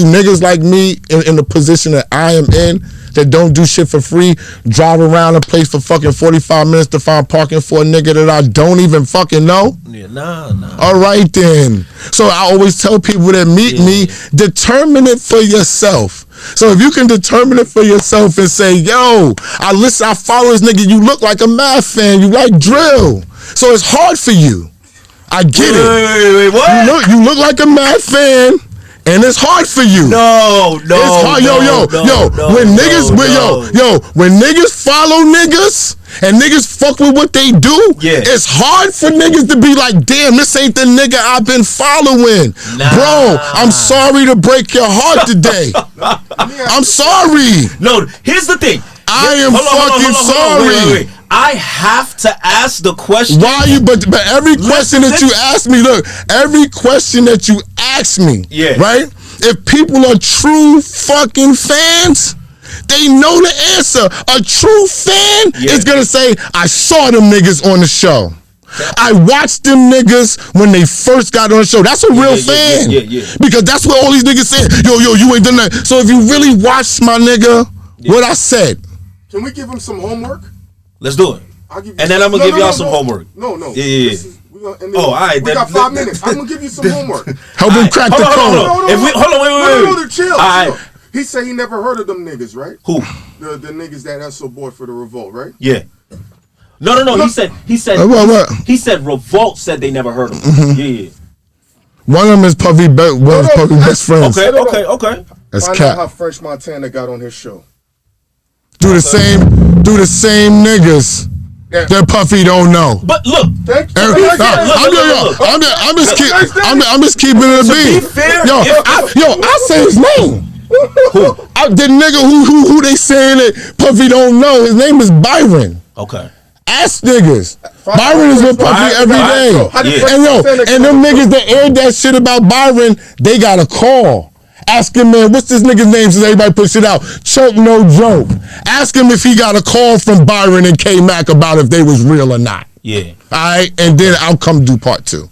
niggas like me in the position that I am in, that don't do shit for free, drive around a place for fucking 45 minutes to find parking for a nigga that I don't even fucking know? Yeah, nah. All right then. So I always tell people that meet me, determine it for yourself. So if you can determine it for yourself and say, yo, I follow this nigga, you look like a Math fan, you like drill. So it's hard for you. I get it. Wait, what? You look like a Math fan. And it's hard for you. No. It's hard. When niggas follow niggas and niggas fuck with what they do, it's hard for niggas to be like, damn, this ain't the nigga I've been following. Nah. Bro, I'm sorry to break your heart today. I'm sorry. No, here's the thing. I am fucking sorry. Wait. I have to ask the question. Why you? But every question that you ask me, look, every question that you ask me, right? If people are true fucking fans, they know the answer. A true fan is gonna say, I saw them niggas on the show. I watched them niggas when they first got on the show. That's a real fan. Because that's what all these niggas say. Yo, you ain't done that. So if you really watched my nigga, what I said. Can we give him some homework? Let's do it. And then I'm gonna give y'all some homework. No. Yeah. All right. We got 5 minutes. I'm gonna give you some homework. Help him crack the code. Hold on. Chill. He said he never heard of them niggas, right? Who? The niggas that Esso bought for the revolt, right? Yeah. No. He said revolt said they never heard of him. Yeah. One of them is Puffy best friends. Okay. That's Find Cap. out how Fresh Montana got on his show. Do the same niggas that Puffy don't know. But look, I'm just keeping it a beat. I say his name. The nigga who they saying that Puffy don't know, his name is Byron. Okay. Ask niggas. Byron is with Puffy every day. And them niggas that aired that shit about Byron, they got a call. Ask him, man, what's this nigga's name since everybody puts it out? Choke no joke. Ask him if he got a call from Byron and K-Mac about if they was real or not. Yeah. All right, and then I'll come do part 2.